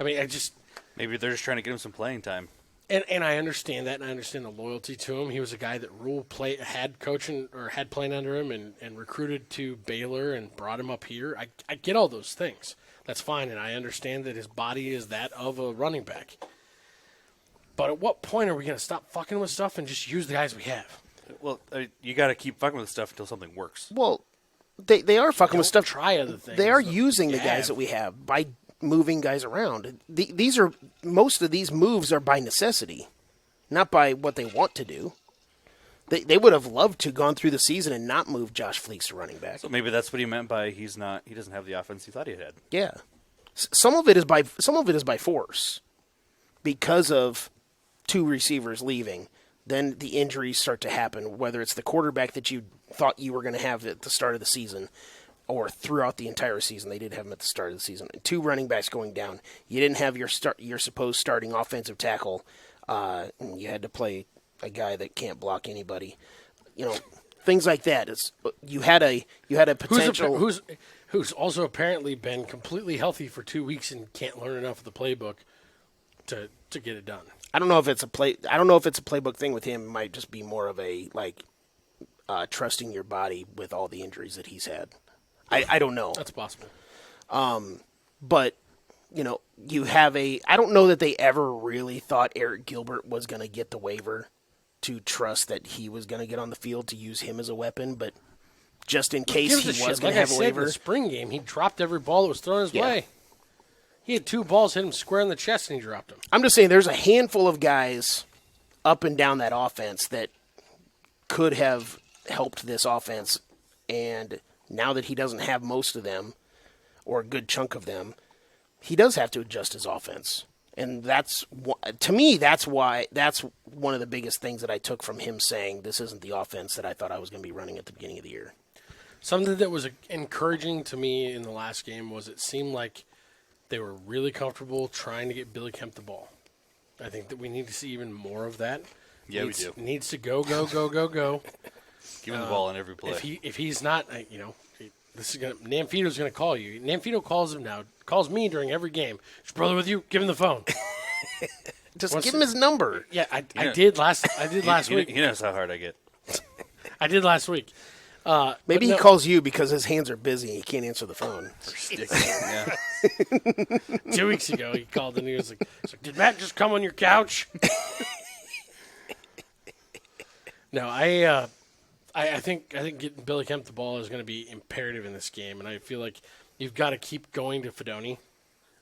I mean, I just Maybe they're just trying to get him some playing time. and I understand that, and I understand the loyalty to him. He was a guy that had coaching or had playing under him and recruited to Baylor and brought him up here. I get all those things. That's fine, and I understand that his body is that of a running back. But at what point are we going to stop fucking with stuff and just use the guys we have? Well, you got to keep fucking with stuff until something works. Well, they are fucking with stuff. Try other things. They are that using you the guys have. that we have by moving guys around. Most of these moves are by necessity, not by what they want to do. They would have loved to gone through the season and not move Josh Fleeks to running back. So maybe that's what he meant by he doesn't have the offense he thought he had. Yeah, some of it is by force because of two receivers leaving. Then the injuries start to happen, whether it's the quarterback that you thought you were going to have at the start of the season or throughout the entire season. They did have him at the start of the season. Two running backs going down. You didn't have your supposed starting offensive tackle. You had to play a guy that can't block anybody. Things like that. You had a potential who's also apparently been completely healthy for 2 weeks and can't learn enough of the playbook to get it done. I don't know if it's a playbook thing with him. It might just be more of a trusting your body with all the injuries that he's had. I don't know. That's possible. But you have I don't know that they ever really thought Eric Gilbert was going to get the waiver to trust that he was going to get on the field to use him as a weapon, but just in case he was going to have a waiver. In the spring game, he dropped every ball that was thrown his way. He had 2 balls hit him square in the chest, and he dropped them. I'm just saying there's a handful of guys up and down that offense that could have helped this offense, and now that he doesn't have most of them, or a good chunk of them, he does have to adjust his offense. And to me, that's one of the biggest things that I took from him saying this isn't the offense that I thought I was going to be running at the beginning of the year. Something that was encouraging to me in the last game was it seemed like they were really comfortable trying to get Billy Kemp the ball. I think that we need to see even more of that. Yeah, we do. Needs to go. Give him the ball on every play. If he's not, this is Namfito's gonna call you. Namfito calls him now. Calls me during every game. Is your brother with you? Give him the phone. Just give him his number. Yeah, I did last week. He knows how hard I get. I did last week. Maybe he calls you because his hands are busy and he can't answer the phone. Yeah. 2 weeks ago, he called and he was like, "Did Matt just come on your couch?" No, I think getting Billy Kemp the ball is going to be imperative in this game, and I feel like you've got to keep going to Fedoni,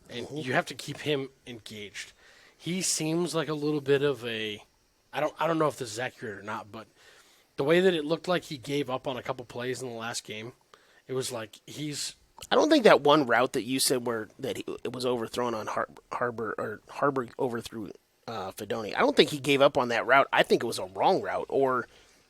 and you have to keep him engaged. He seems like a little bit of I don't know if this is accurate or not, but the way that it looked like he gave up on a couple plays in the last game, it was like I don't think that one route that you said it was overthrown on Harbor overthrew Fedoni. I don't think he gave up on that route. I think it was a wrong route, or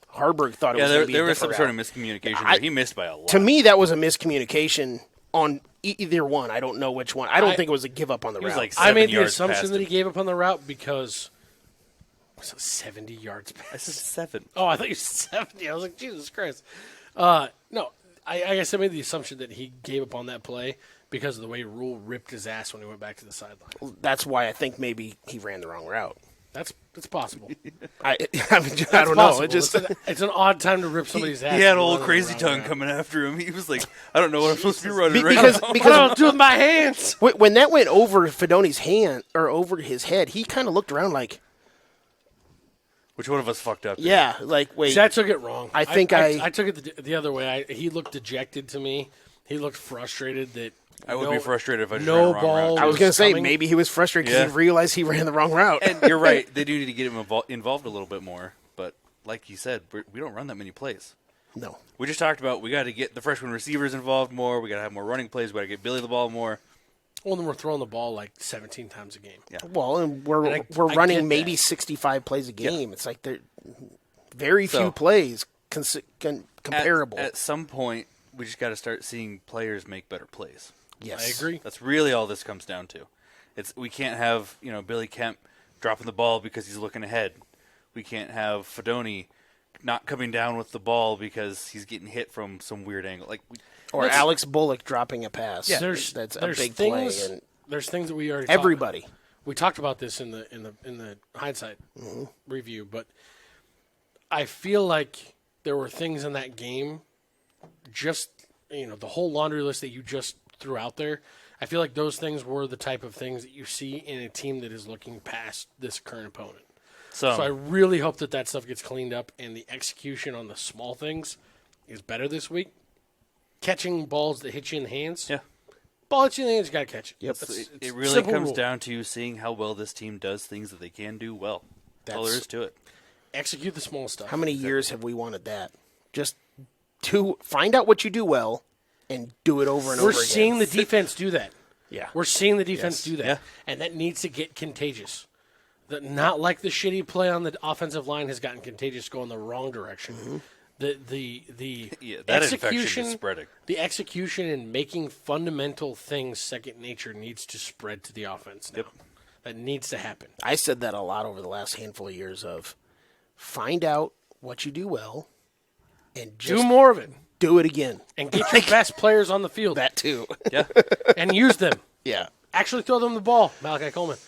Harburg thought it was going to be a different route. There was some sort of miscommunication. He missed by a lot. To me, that was a miscommunication on either one. I don't know which one. I don't think it was a give up on the route. Like I made the assumption that he gave up on the route because was it 70 yards past? I said 7. Oh, I thought you said 70. I was like, Jesus Christ. No, I guess I made the assumption that he gave up on that play because of the way Rule ripped his ass when he went back to the sideline. That's why I think maybe he ran the wrong route. That's possible. I don't know. It's an odd time to rip somebody's ass. He had old crazy tongue coming after him. He was like, I don't know what I'm supposed to be running right now. Because I'll do with my hands. When that went over Fedoni's hand or over his head, he kind of looked around like, which one of us fucked up? Yeah, like, wait. See, I took it wrong. I think I took it the other way. He looked dejected to me. He looked frustrated that I would be frustrated if I just no ran the wrong ball route. I was going to say, coming. maybe he was frustrated because he realized he ran the wrong route. And you're right. They do need to get him involved a little bit more. But like you said, we don't run that many plays. No. We just talked about we got to get the freshman receivers involved more. We got to have more running plays. We got to get Billy the ball more. Well, then we're throwing the ball like 17 times a game. Yeah. Well, and we're I running get maybe that. 65 plays a game. It's like there very few plays comparable. At some point, we just got to start seeing players make better plays. Yes. I agree. That's really all this comes down to. We can't have Billy Kemp dropping the ball because he's looking ahead. We can't have Fedoni not coming down with the ball because he's getting hit from some weird angle. Or Alex Bullock dropping a pass. Yeah, that's a big play. And there's things that we already everybody. We talked about this in the hindsight review, but I feel like there were things in that game, just the whole laundry list that you just threw out there. I feel like those things were the type of things that you see in a team that is looking past this current opponent. So I really hope that stuff gets cleaned up and the execution on the small things is better this week. Catching balls that hit you in the hands. Yeah. Ball hits you in the hands, you got to catch it. Yep. It really comes down to seeing how well this team does things that they can do well. That's all there is to it. execute the small stuff. How many years have we wanted that? Just to find out what you do well and do it over and over We're again. seeing the defense do that. Yeah. We're seeing the defense do that. Yeah. And that needs to get contagious. Not like the shitty play on the offensive line has gotten contagious going the wrong direction. Mm-hmm. The that infection execution is spreading. The execution and making fundamental things second nature needs to spread to the offense now. Yep. That needs to happen. I said that a lot over the last handful of years of find out what you do well and just Do more of it. do it again. And get your best players on the field. That too. Yeah. And use them. Yeah. Actually throw them the ball, Malachi Coleman.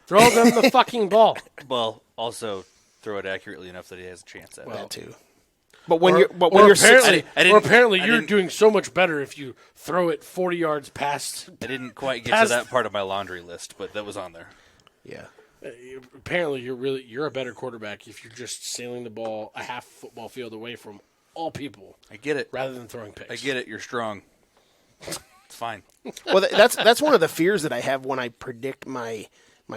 Throw them the fucking ball. Well, also throw it accurately enough that he has a chance at it. That too. But when you're apparently, I didn't- apparently I you're didn't- doing so much better if you throw it 40 yards past. I didn't quite get Past- to that part of my laundry list, but that was on there. yeah. Apparently, you're a better quarterback if you're just sailing the ball a half football field away from all people I get it. rather than throwing picks. I get it. You're strong. It's fine. Well, that's one of the fears that I have when I predict my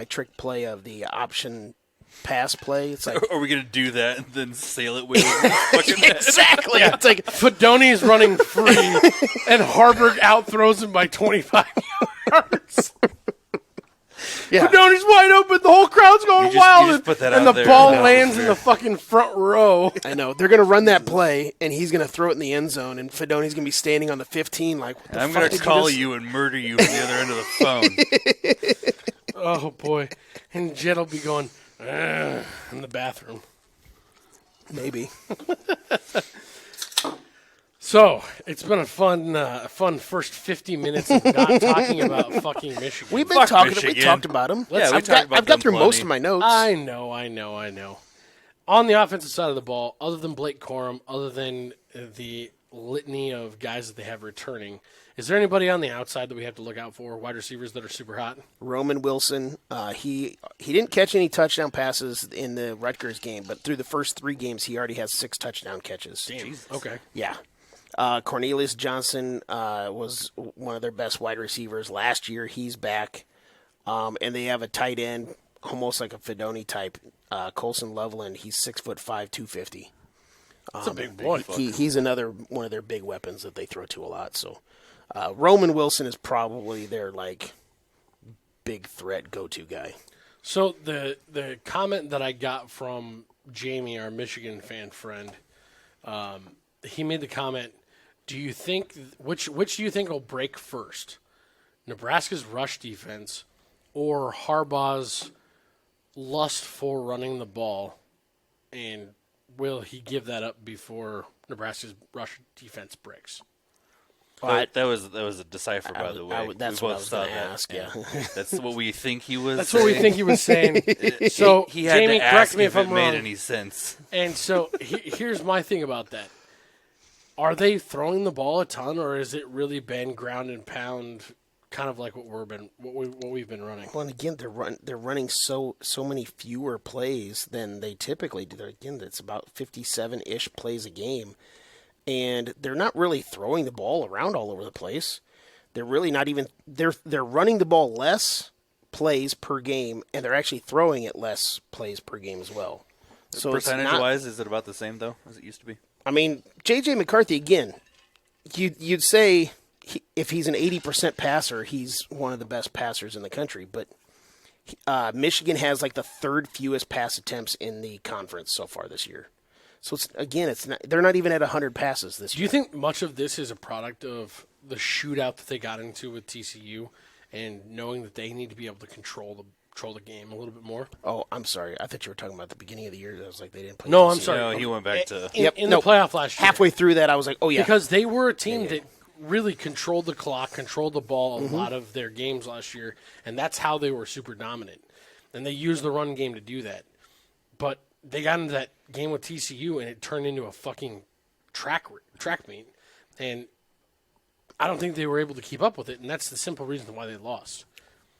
trick play of the option pass play. It's like Are we going to do that and then sail it with fucking exactly. It's like Fedoni's running free, and Harburg outthrows him by 25 yards. yeah. Fedoni's wide open. The whole crowd's going You wild. just put that and out the there. ball No, lands for in sure. the fucking front row. I know they're going to run that play, and he's going to throw it in the end zone, and Fedoni's going to be standing on the 15, like what the I'm fuck going to did call just- you and murder you from the other end of the phone. Oh, boy. And Jed will be going in the bathroom. Maybe. So, it's been a fun first 50 minutes of not talking about fucking Michigan. We've been Fuck talking. We Michigan. talked about him. Yeah, we I've talked got, about I've got them through most plenty. of my notes. I know. On the offensive side of the ball, other than Blake Corum, other than the litany of guys that they have returning, is there anybody on the outside that we have to look out for, wide receivers that are super hot? Roman Wilson, he didn't catch any touchdown passes in the Rutgers game, but through the first 3 games, he already has 6 touchdown catches. Okay. Yeah. Cornelius Johnson was one of their best wide receivers last year. He's back. And they have a tight end, almost like a Fedoni type, Colson Loveland. He's 6'5", 250. That's a big boy. He's another one of their big weapons that they throw to a lot. So Roman Wilson is probably their like big threat go-to guy. So the comment that I got from Jamie, our Michigan fan friend, he made the comment, do you think which do you think will break first? Nebraska's rush defense or Harbaugh's lust for running the ball, and will he give that up before Nebraska's rush defense breaks? That was a decipher, by the way. That's We what I both was saw going to that. ask, yeah. That's what we think he was That's what we saying. think he was saying. So, he had Jamie, to ask correct me if it I'm made wrong. any sense. And so here's my thing about that. Are they throwing the ball a ton, or has it really been ground and pound, kind of like what we've been running? Well, and again, they're running so many fewer plays than they typically do. Again, it's about 57-ish plays a game, and they're not really throwing the ball around all over the place. They're really not even they're running the ball less plays per game, and they're actually throwing it less plays per game as well. So Percentage-wise, is it about the same, though, as it used to be? I mean, J.J. McCarthy, again, you'd say if he's an 80% passer, he's one of the best passers in the country. But Michigan has like the 3rd fewest pass attempts in the conference so far this year. So, they're not even at 100 passes this Do year. you think much of this is a product of the shootout that they got into with TCU and knowing that they need to be able to control the game a little bit more? Oh, I'm sorry. I thought you were talking about the beginning of the year. I was like, they didn't play No, TCU. I'm sorry. No, he went back to... In the playoff last year. Halfway through that, I was like, oh, yeah. Because they were a team that really controlled the clock, controlled the ball a lot of their games last year, and that's how they were super dominant. And they used the run game to do that. But they got into that game with TCU, and it turned into a fucking track meet. And I don't think they were able to keep up with it, and that's the simple reason why they lost.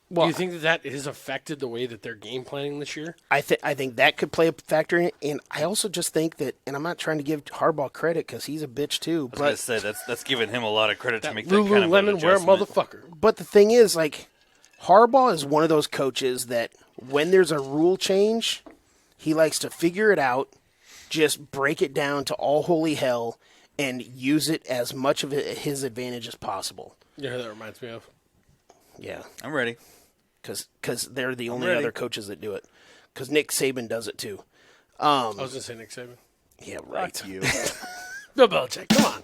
Well, Do you think that has affected the way that they're game planning this year? I think that could play a factor in it. And I also just think that, and I'm not trying to give Harbaugh credit because he's a bitch too. I was going to say, that's giving him a lot of credit to make that Lululemon kind of an wear adjustment. motherfucker. But the thing is, like, Harbaugh is one of those coaches that when there's a rule change, he likes to figure it out just break it down to all holy hell and use it as much of his advantage as possible. You know who that reminds me of? Yeah, I'm ready. because they're the only ready. other coaches that do it. Because Nick Saban does it too. I was going to say Nick Saban. Yeah, right. Fuck you. Bill Belichick, come on.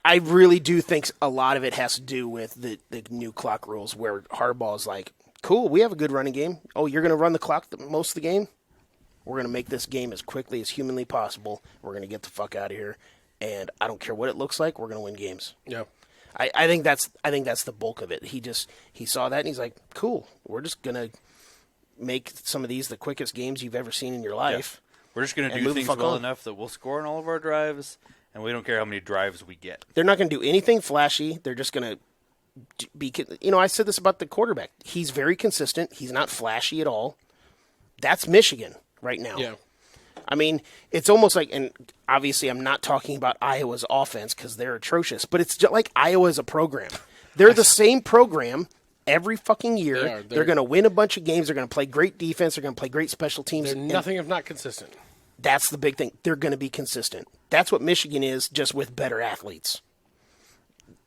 I really do think a lot of it has to do with the new clock rules where Harbaugh's like, cool, we have a good running game. Oh, you're going to run the clock most of the game? We're going to make this game as quickly as humanly possible. We're going to get the fuck out of here. And I don't care what it looks like. We're going to win games. Yeah. I think that's the bulk of it. He saw that and he's like, cool, we're just going to make some of these the quickest games you've ever seen in your life. We're just going to And do move the things fuck well on. enough that we'll score on all of our drives, and we don't care how many drives we get. They're not going to do anything flashy. They're just going to be, I said this about the quarterback. He's very consistent. He's not flashy at all. That's Michigan right now. Yeah. I mean, it's almost like, and obviously I'm not talking about Iowa's offense because they're atrocious, but it's just like Iowa as a program. They're the same program every fucking year. They're going to win a bunch of games. They're going to play great defense. They're going to play great special teams. They're nothing if not consistent. That's the big thing. They're going to be consistent. That's what Michigan is, just with better athletes.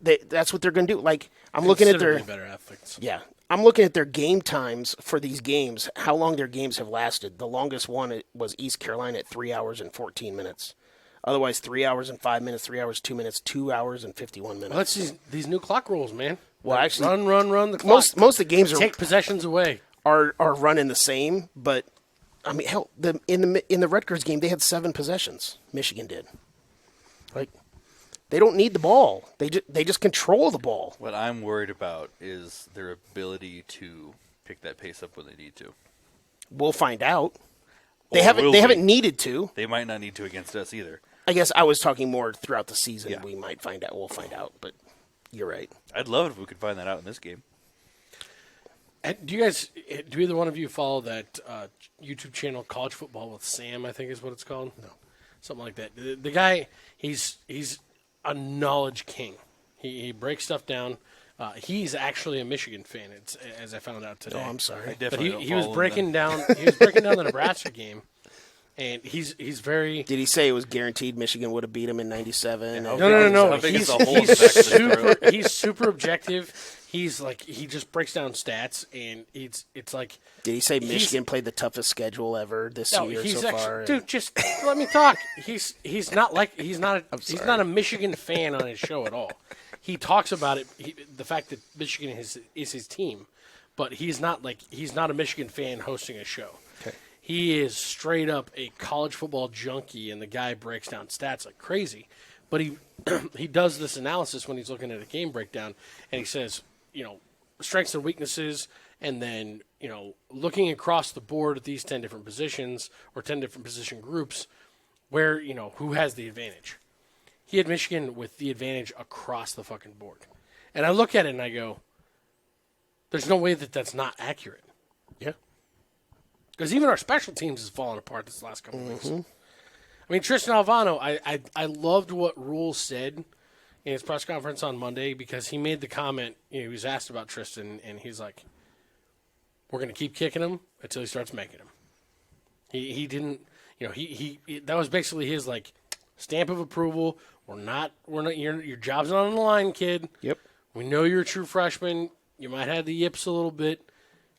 That's what they're going to do. Like, I'm looking at their better athletes. Yeah. I'm looking at their game times for these games, how long their games have lasted. The longest one was East Carolina at 3 hours and 14 minutes. Otherwise, 3 hours and 5 minutes, 3 hours, 2 minutes, 2 hours and 51 minutes. Well, that's these new clock rules, man. Well, actually, run the clock. most of the games Take possessions away. are running the same, but I mean, hell, in the Rutgers game, they had 7 possessions. Michigan did. Like, they don't need the ball. They just control the ball. What I'm worried about is their ability to pick that pace up when they need to. We'll find out. Or They haven't will we? needed to. They might not need to against us either. I guess I was talking more throughout the season. Yeah. We might find out. We'll find out, but you're right. I'd love it if we could find that out in this game. Do either one of you follow that YouTube channel, College Football with Sam, I think is what it's called? No. Something like that. The guy, he's a knowledge king. He breaks stuff down. He's actually a Michigan fan, as I found out today. Oh, I'm sorry. I definitely But don't he was follow breaking them. down the Nebraska game, and he's very Did he say it was guaranteed Michigan would have beat him in '97? no. How big is He's, the hole in he's the back of the throat? super. He's super objective. He's like he just breaks down stats, and it's like Did he say Michigan played the toughest schedule ever this year he's so actually, far? dude. Just let me talk. He's not a Michigan fan on his show at all. He talks about it, the fact that Michigan is his team, but he's not a Michigan fan hosting a show. Okay. He is straight up a college football junkie, and the guy breaks down stats like crazy. But he does this analysis when he's looking at a game breakdown, and he says, strengths and weaknesses, and then, looking across the board at these 10 different positions or 10 different position groups, where, who has the advantage. He had Michigan with the advantage across the fucking board. And I look at it and I go, there's no way that that's not accurate. Yeah. Because even our special teams has fallen apart this last couple of weeks. I mean, Tristan Alvano, I loved what Rule said in his press conference on Monday because he made the comment, he was asked about Tristan, and he's like, we're going to keep kicking him until he starts making them. He didn't, he that was basically his, like, stamp of approval. We're not, your job's not on the line, kid. Yep. We know you're a true freshman. You might have the yips a little bit.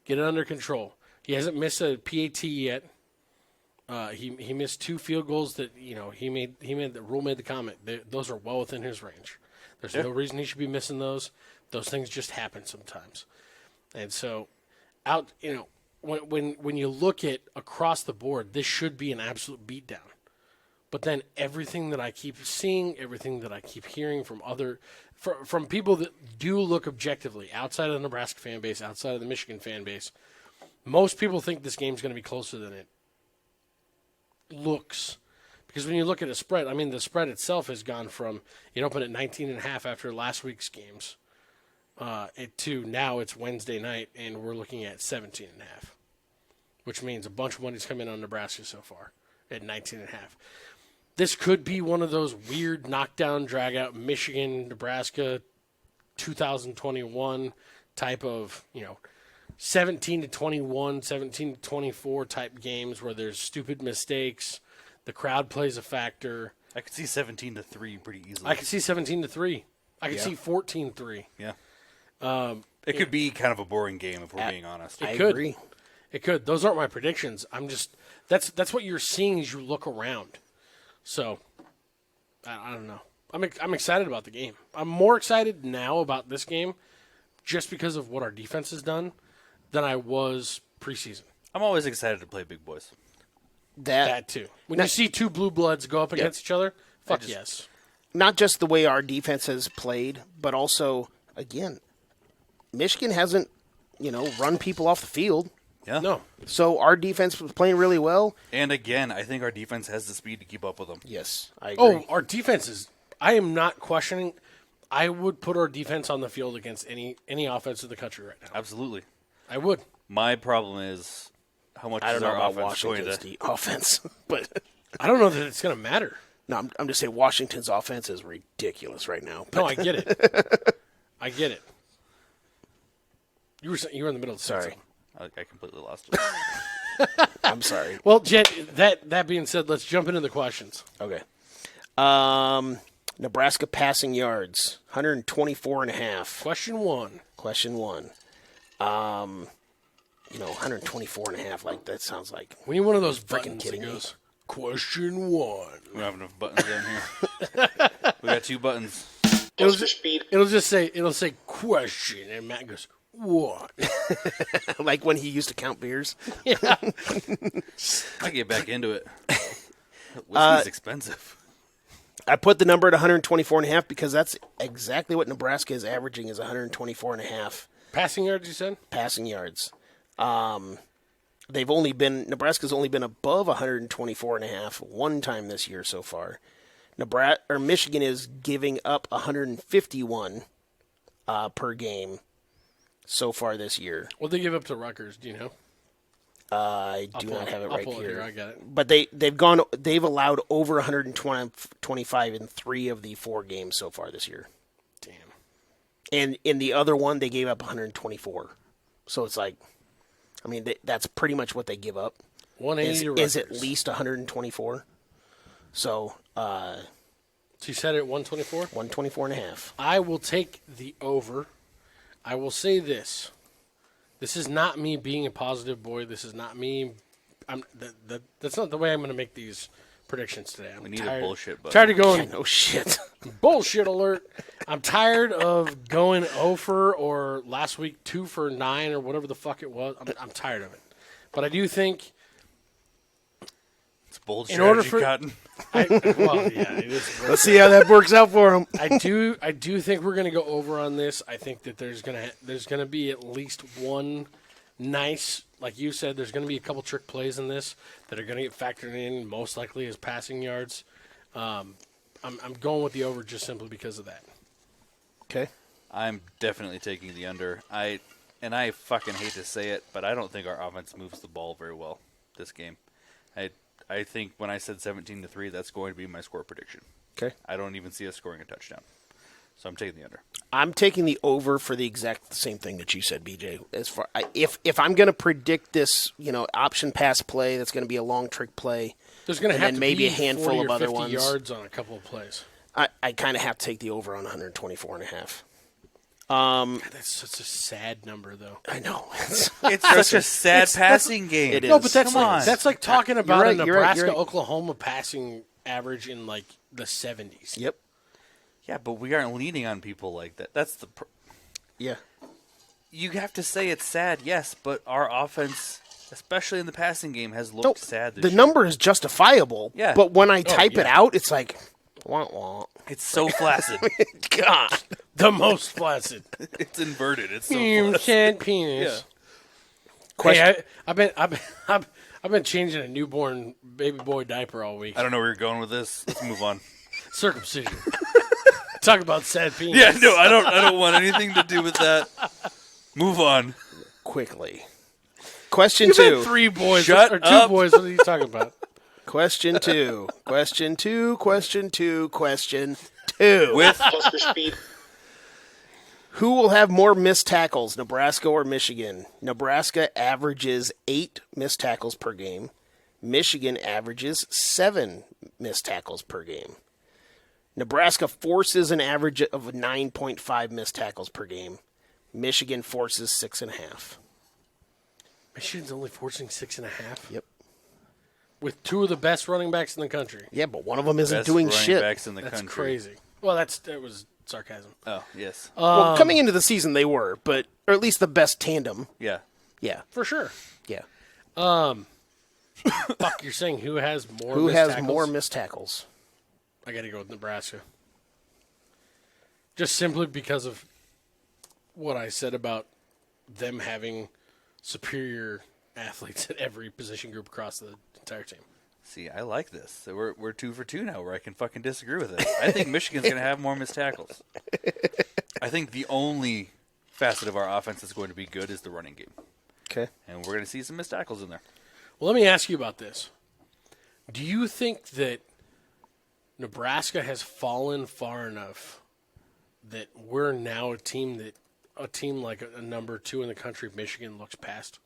Get it under control. He hasn't missed a PAT yet. He missed 2 field goals that he made. The Rule made the comment. Those are well within his range. There's no reason he should be missing those. Those things just happen sometimes. And so, when you look at across the board, this should be an absolute beatdown. But then everything that I keep seeing, everything that I keep hearing from people that do look objectively outside of the Nebraska fan base, outside of the Michigan fan base, most people think this game's going to be closer than it looks. Because when you look at a spread, I mean, the spread itself has gone from, it opened at 19.5 after last week's games, to now it's Wednesday night, and we're looking at 17.5, which means a bunch of money's come in on Nebraska so far at 19.5. This could be one of those weird knockdown, drag-out Michigan, Nebraska 2021 type of, 17-21, 17-24 type games where there's stupid mistakes. The crowd plays a factor. I could see 17-3 pretty easily. I could see 17-3. I could see 14-3. Yeah. It could be kind of a boring game if we're being honest. I could. agree. It could. Those aren't my predictions. I'm just that's what you're seeing as you look around. So I don't know. I'm excited about the game. I'm more excited now about this game just because of what our defense has done than I was preseason. I'm always excited to play big boys. That too. When you see two blue bloods go up against each other, fuck yes. Not just the way our defense has played, but also, again, Michigan hasn't, run people off the field. Yeah. No. So our defense was playing really well. And again, I think our defense has the speed to keep up with them. Yes, I agree. Oh, our defense is. I am not questioning. I would put our defense on the field against any offense in the country right now. Absolutely. I would. My problem is how much I don't is know our about offense going Washington's to... offense, but I don't know that it's going to matter. no, I'm just saying Washington's offense is ridiculous right now. No, I get it. I get it. You were in the middle of Sorry. I completely lost it. I'm sorry. Well, Jet, that being said, let's jump into the questions. Okay. Nebraska passing yards, 124.5. Question one. Question one. 124.5, like that sounds like We need one of those freaking buttons kidding that me. goes, question one. We don't have enough buttons down here. We got 2 buttons. Husker speed. It'll say question, and Matt goes, what? like when he used to count beers. I get back into it. Whiskey's expensive. I put the number at 124.5 because that's exactly what Nebraska is averaging is 124.5 Passing yards, you said? passing yards. Nebraska's only been above 124.5 one time this year so far. Michigan is giving up 151 per game so far this year. What they give up to Rutgers, do you know? I do not have it I'll right pull it here. I got it. But they've allowed over 125 in 3 of the 4 games so far this year. Damn. And in the other one, they gave up 124. So it's like, I mean, that's pretty much what they give up. 180 to Rutgers. Is at least 124. So, So you said it 124? 124.5. I will take the over. I will say this. This is not me being a positive boy. This is not me. That's not the way I'm going to make these predictions today. We need a bullshit button. Tired of going No shit. bullshit alert. I'm tired of going over or last week 2 for 9 or whatever the fuck it was. I'm tired of it. But I do think It's bold in order strategy, for- Cotton. it is. Let's see how that works out for them. I do think we're going to go over on this. I think that there's going to be at least one nice, like you said, there's going to be a couple trick plays in this that are going to get factored in, most likely as passing yards. I'm going with the over just simply because of that. Okay. I'm definitely taking the under. I fucking hate to say it, but I don't think our offense moves the ball very well this game. I think when I said 17-3, that's going to be my score prediction. Okay. I don't even see us scoring a touchdown. So I'm taking the under. I'm taking the over for the exact same thing that you said, BJ. As far if I'm going to predict this, option pass play, that's going to be a long trick play. There's going to And have then to maybe be a handful 40 of or other 50 ones. yards on a couple of plays. I kind of have to take the over on 124.5. God, that's such a sad number, though. I know. It's such a sad passing game. It is. No, but that's Come like on. that's like talking about right, a you're right, Nebraska you're right. Oklahoma passing average in like the 70s. Yep. Yeah, but we aren't leaning on people like that. That's the. Yeah. You have to say it's sad, yes, but our offense, especially in the passing game, has looked sad. This The year. number is justifiable. Yeah. But when I type it yeah. out, it's like, wah, wah. It's so flaccid. God. The most flaccid. It's inverted. It's so You flaccid. said penis. Question. Hey, I've been changing a newborn baby boy diaper all week. I don't know where you're going with this. Let's move on. Circumcision. Talk about sad penis. Yeah, no, I don't want anything to do with that. Move on. Quickly. Question You've two. had 3 boys Shut or 2 up. boys. What are you talking about? Question two. Question two. Question two. Question two. With Husker speed. Who will have more missed tackles, Nebraska or Michigan? Nebraska averages 8 missed tackles per game. Michigan averages 7 missed tackles per game. Nebraska forces an average of 9.5 missed tackles per game. Michigan forces 6.5. Michigan's only forcing 6.5. Yep. With 2 of the best running backs in the country. Yeah, but one of them isn't Best doing running shit. backs in the That's country. crazy. Well, that was sarcasm. Oh, yes. Well, coming into the season, they were, but or at least the best tandem. Yeah. Yeah, For sure. yeah. Fuck, you're saying who has more Who missed has tackles? more missed tackles? I got to go with Nebraska. Just simply because of what I said about them having superior athletes at every position group across the entire team. See, I like this. So we're 2 for 2 now, where I can fucking disagree with it. I think Michigan's going to have more missed tackles. I think the only facet of our offense that's going to be good is the running game, Okay. and we're going to see some missed tackles in there. Well, let me ask you about this. Do you think that Nebraska has fallen far enough that we're now a team like a number 2 in the country, Michigan, looks past?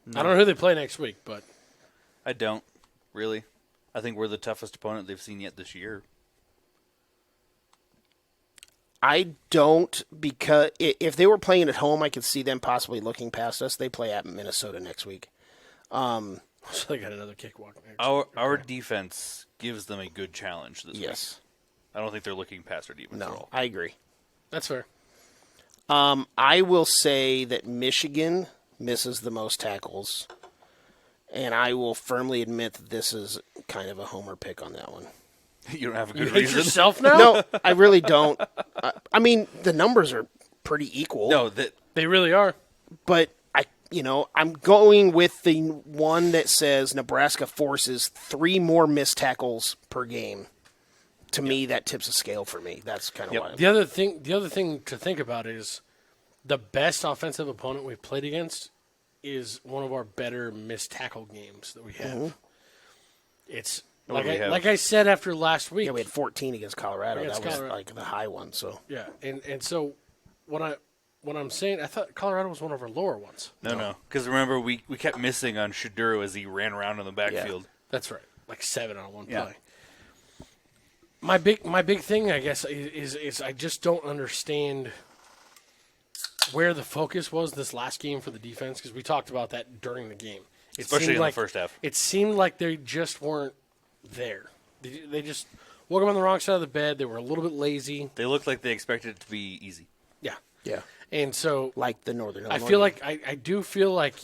No. I don't know who they play next week, but I don't, really. I think we're the toughest opponent they've seen yet this year. I don't, because if they were playing at home, I could see them possibly looking past us. They play at Minnesota next week. so they got another kickball. Our defense gives them a good challenge this week. Yes. I don't think they're looking past our defense at No, all. I agree. That's fair. I will say that Michigan misses the most tackles, and I will firmly admit that this is kind of a homer pick on that one. You don't have a You good hate reason. yourself now? No, I really don't. I mean, the numbers are pretty equal. No, that They really are. But I'm going with the one that says Nebraska forces 3 more missed tackles per game. To me, that tips a scale for me. That's kind of Yep. why. The other thing to think about is the best offensive opponent we've played against is one of our better missed tackle games that we have. Mm-hmm. It's What do we have? like I said after last week. Yeah, we had 14 against Colorado. Against That was Colorado. like the high one. So Yeah, and so when I'm saying, I thought Colorado was one of our lower ones. no. Because remember, we kept missing on Shaduro as he ran around in the backfield. That's right, like 7 on one Yeah. play. My big thing, I guess, is I just don't understand where the focus was this last game for the defense, because we talked about that during the game. It Especially seemed in the like, first half. It seemed like they just weren't there. They just woke up on the wrong side of the bed. They were a little bit lazy. They looked like they expected it to be easy. yeah, And so like the Northern Illinois. I feel like I do feel like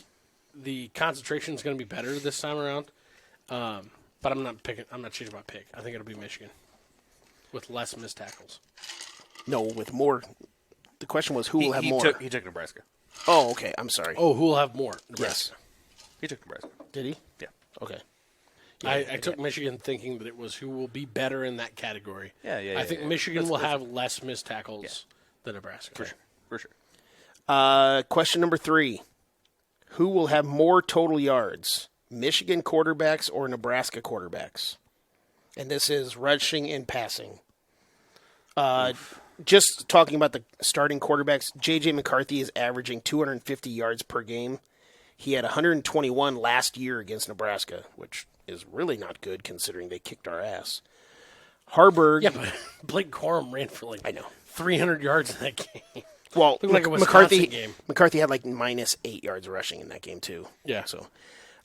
the concentration is going to be better this time around. But I'm not changing my pick. I think it'll be Michigan with less missed tackles. no, with more. The question was who will have more. He took Nebraska. Oh, okay. I'm sorry. Oh, who will have more? yes. Nebraska. He took Nebraska. Did he? Yeah. Okay. I took Michigan thinking that it was who will be better in that category. Yeah. I think yeah. Michigan will That's- have less missed tackles than Nebraska. For sure. Question number 3: Who will have more total yards, Michigan quarterbacks or Nebraska quarterbacks? And this is rushing and passing. Just talking about the starting quarterbacks, J.J. McCarthy is averaging 250 yards per game. He had 121 last year against Nebraska, which is really not good considering they kicked our ass. Harburg, Yeah, but Blake Corum ran for 300 yards in that game. well, Looked like a Wisconsin McCarthy game. McCarthy had like minus 8 yards rushing in that game too. Yeah. So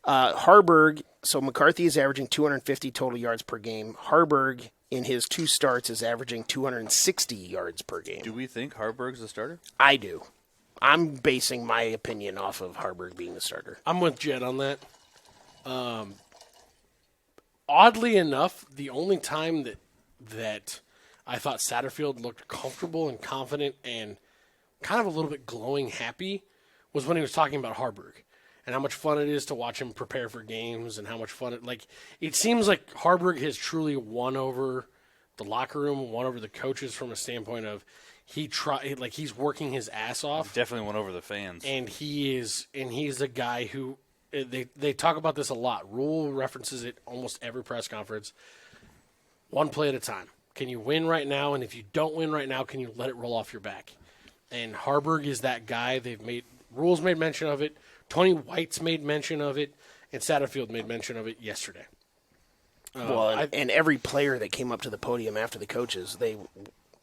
Harburg, so McCarthy is averaging 250 total yards per game. Harburg, in his 2 starts, is averaging 260 yards per game. Do we think Harburg's the starter? I do. I'm basing my opinion off of Harburg being the starter. I'm with Jed on that. Oddly enough, the only time that I thought Satterfield looked comfortable and confident and kind of a little bit glowing happy was when he was talking about Harburg and how much fun it is to watch him prepare for games and how much fun it seems like Harburg has truly won over the locker room, won over the coaches from a standpoint of he's working his ass off. Definitely went over the fans. And he's a guy who they talk about this a lot. Rule references it almost every press conference. One play at a time. Can you win right now? And if you don't win right now, can you let it roll off your back? And Harburg is that guy. Rules made mention of it. Tony White's made mention of it. And Satterfield made mention of it yesterday. And every player that came up to the podium after the coaches, they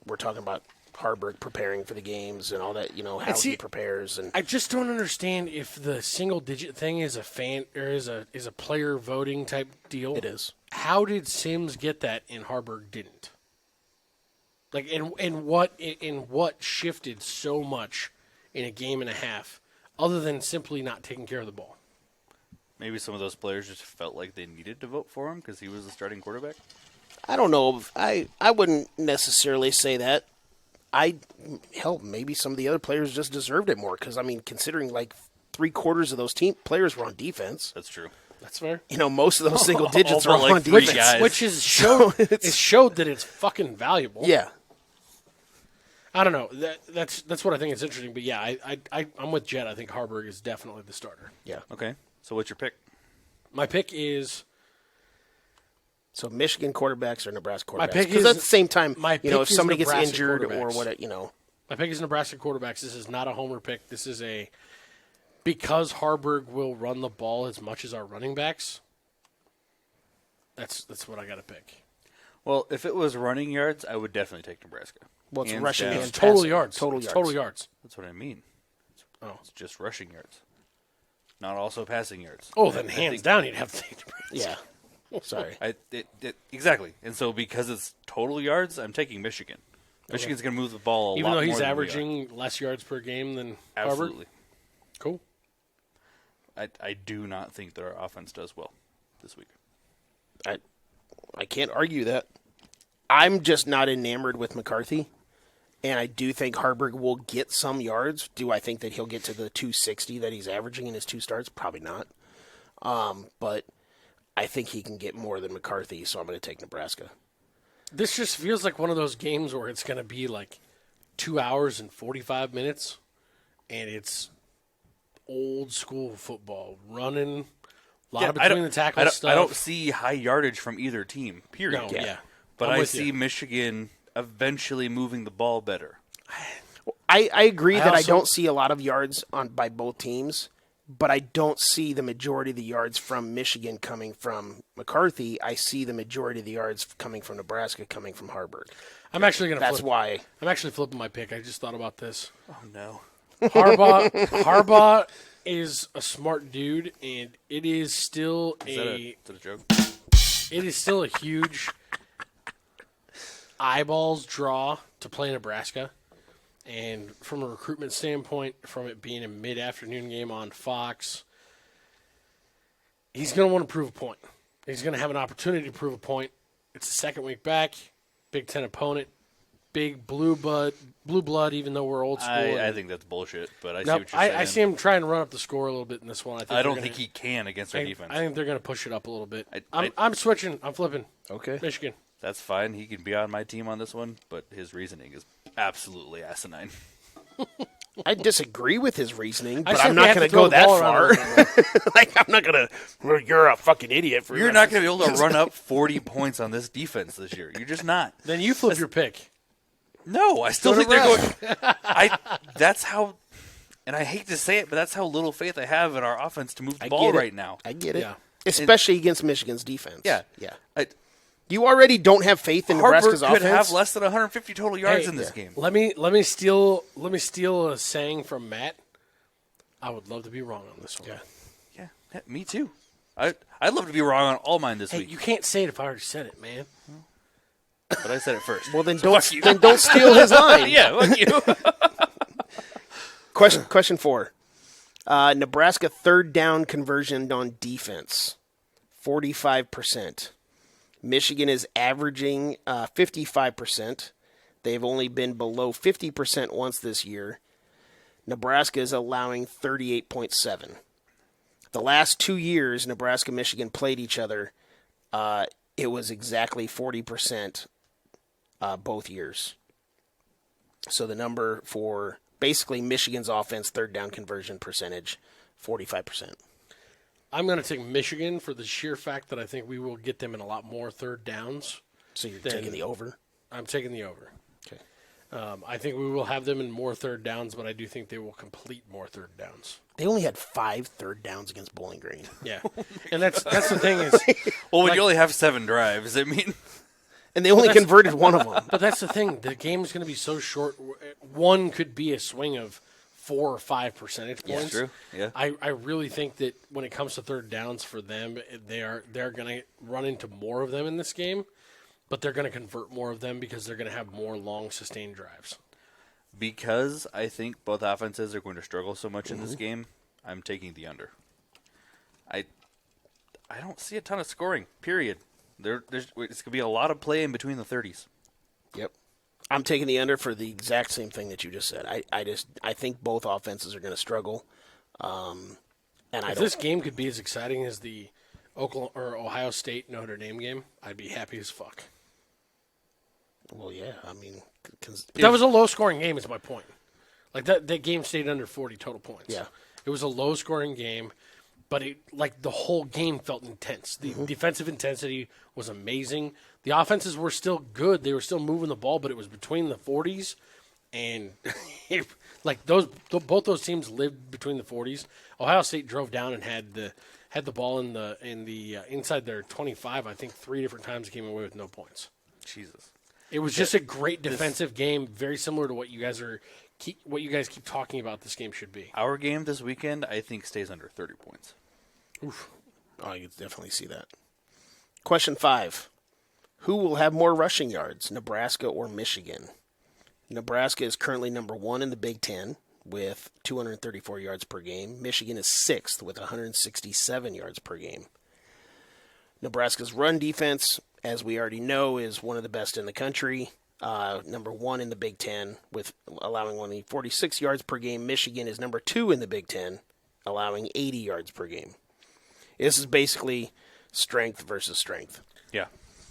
were talking about Harburg preparing for the games and all that, how he prepares. And I just don't understand if the single-digit thing is a fan or is a player voting type deal. It is. How did Sims get that and Harburg didn't? Like, and what shifted so much in a game and a half, other than simply not taking care of the ball? Maybe some of those players just felt like they needed to vote for him because he was the starting quarterback. I don't know. I wouldn't necessarily say that. Maybe some of the other players just deserved it more because, considering like 3/4 of those team players were on defense. That's true. That's fair. Most of those single digits All are but, on three defense. guys. Which is it showed that it's fucking valuable. Yeah. I don't know. That's what I think is interesting. But yeah, I'm with Jet. I think Harburg is definitely the starter. Yeah. Okay. So what's your pick? My pick is So Michigan quarterbacks or Nebraska quarterbacks? My pick Because is- at the same time, my pick if is somebody gets Nebraska injured or quarterbacks. what, My pick is Nebraska quarterbacks. This is not a homer pick. This is because Harburg will run the ball as much as our running backs. That's what I got to pick. Well, if it was running yards, I would definitely take Nebraska. It's Hands rushing down. and It's total passing. yards. Total It's yards. total yards. That's what I mean. Oh. It's just rushing yards, not also passing yards. Oh, I then think- hands down, you'd have to take Nebraska. Yeah. Sorry. Exactly. And so because it's total yards, I'm taking Michigan. Michigan's going to move the ball a Even lot though more he's than we are. averaging less yards per game than Harburg. Absolutely. Cool. I do not think that our offense does well this week. I can't argue that. I'm just not enamored with McCarthy, and I do think Harburg will get some yards. Do I think that he'll get to the 260 that he's averaging in his 2 starts? Probably not. But I think he can get more than McCarthy, so I'm going to take Nebraska. This just feels like one of those games where it's going to be like 2 hours and 45 minutes, and it's old school football, running, a lot of between the tackles stuff. I don't see high yardage from either team, period. No, yeah. But I'm I with see you. Michigan eventually moving the ball better. I agree that I also- don't see a lot of yards by both teams, but I don't see the majority of the yards from Michigan coming from McCarthy. I see the majority of the yards coming from Nebraska, coming from Harburg. I'm actually going to That's why. I'm actually flipping my pick. I just thought about this. Oh, no. Harbaugh is a smart dude, and it is still Is that a joke? it is still a huge eyeballs draw to play Nebraska. And from a recruitment standpoint, from it being a mid-afternoon game on Fox, he's going to want to prove a point. He's going to have an opportunity to prove a point. It's the second week back, Big Ten opponent, big blue blood, even though we're old school. I think that's bullshit, but I see Nope, what you're saying. I see him trying to run up the score a little bit in this one. I don't think he can against our defense. I think they're going to push it up a little bit. I- I'm switching. I'm flipping. Okay. Michigan. That's fine. He can be on my team on this one, but his reasoning is absolutely asinine. I disagree with his reasoning, but said I'm they not have going to to go throw the that ball around a far. little bit. Like, I'm not going to, well, you're a fucking idiot. For You're not going to be able to run up 40 points on this defense this year. You're just not. Then you flip your pick. No, I still think they're going. That's how, and I hate to say it, but that's how little faith I have in our offense to move the ball get it. right now. I get it. Yeah. Especially against Michigan's defense. Yeah. Yeah. I, You already don't have faith in Harburg Nebraska's could offense. have less than 150 total yards Hey, in this game. Let me steal a saying from Matt. I would love to be wrong on this one. Yeah, me too. I'd love to be wrong on all mine this Hey, week, you can't say it if I already said it, man. but I said it first. Well, then don't steal his line. Yeah, fuck you. Question 4. Nebraska third down conversion on defense, 45%. Michigan is averaging 55%. They've only been below 50% once this year. Nebraska is allowing 38.7. The last 2 years Nebraska and Michigan played each other, it was exactly 40% both years. So the number for basically Michigan's offense third down conversion percentage, 45%. I'm going to take Michigan for the sheer fact that I think we will get them in a lot more third downs. So you're Then- taking the over? I'm taking the over. Okay. I think we will have them in more third downs, but I do think they will complete more third downs. They only had 5 third downs against Bowling Green. Yeah, and that's the thing is, Well, when you only have 7 drives, I mean, And they only converted one of them. but that's the thing. The game is going to be so short. One could be a swing of 4 or 5 percentage points. true. Yeah. I really think that when it comes to third downs for them, they're going to run into more of them in this game, but they're going to convert more of them because they're going to have more long sustained drives. because I think both offenses are going to struggle so much in this game, I'm taking the under. I don't see a ton of scoring, period. There's it's going to be a lot of play in between the 30s. Yep. I'm taking the under for the exact same thing that you just said. I think both offenses are going to struggle. And If this game could be as exciting as the Ohio State Notre Dame game, I'd be happy as fuck. Well, yeah. I mean, That was a low-scoring game, is my point. Like, that game stayed under 40 total points. Yeah. It was a low-scoring game, but the whole game felt intense. The defensive intensity was amazing. The offenses were still good. They were still moving the ball, but it was between the 40s. And, both those teams lived between the 40s. Ohio State drove down and had the ball in the inside their 25, I think 3 different times, came away with no points. Jesus. It was just a great defensive game, very similar to what you guys keep talking about this game should be. Our game this weekend, I think, stays under 30 points. Oof. Oh, you can definitely see that. Question 5. Who will have more rushing yards, Nebraska or Michigan? Nebraska is currently number 1 in the Big Ten with 234 yards per game. Michigan is 6th with 167 yards per game. Nebraska's run defense, as we already know, is one of the best in the country. Number 1 in the Big Ten with allowing only 46 yards per game. Michigan is number 2 in the Big Ten, allowing 80 yards per game. This is basically strength versus strength. Yeah.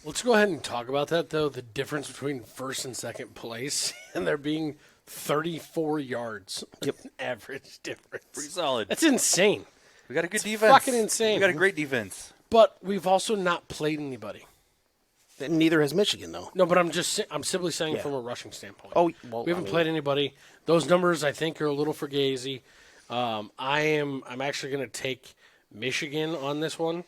Let's go ahead and talk about that, though. The difference between first and second place, and there being 34 yards. Yep. Average difference. Pretty solid. That's insane. We got a good It's defense. fucking insane. We got a great defense. But we've also not played anybody. Neither has Michigan, though. No, but I'm simply saying Yeah. from a rushing standpoint. Oh, well, we haven't played anybody. Those numbers, I think, are a little fugazi. I'm actually going to take Michigan on this one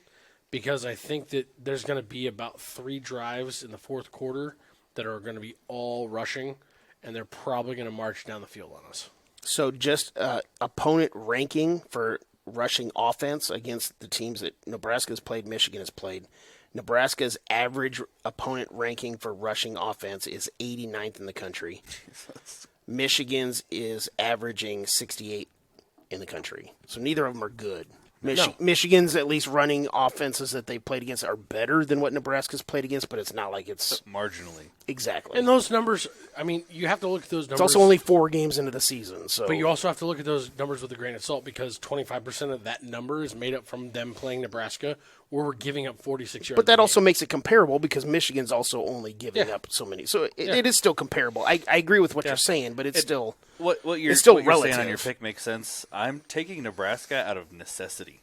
because I think that there's going to be about 3 drives in the fourth quarter that are going to be all rushing, and they're probably going to march down the field on us. So just opponent ranking for rushing offense against the teams that Nebraska has played, Michigan has played. Nebraska's average opponent ranking for rushing offense is 89th in the country. Michigan's is averaging 68 in the country. So neither of them are good. No. Michigan's at least running offenses that they played against are better than what Nebraska's played against, but it's not like it's Marginally. exactly. And those numbers, I mean, you have to look at those numbers. It's also only 4 games into the season, so But you also have to look at those numbers with a grain of salt because 25% of that number is made up from them playing Nebraska, where we're giving up 46 yards. But that a also game. makes it comparable because Michigan's also only giving Yeah. up so many. So it is still comparable. I agree with what you're saying, but it's still What you're, it's still what you're saying on relative. your pick makes sense. I'm taking Nebraska out of necessity.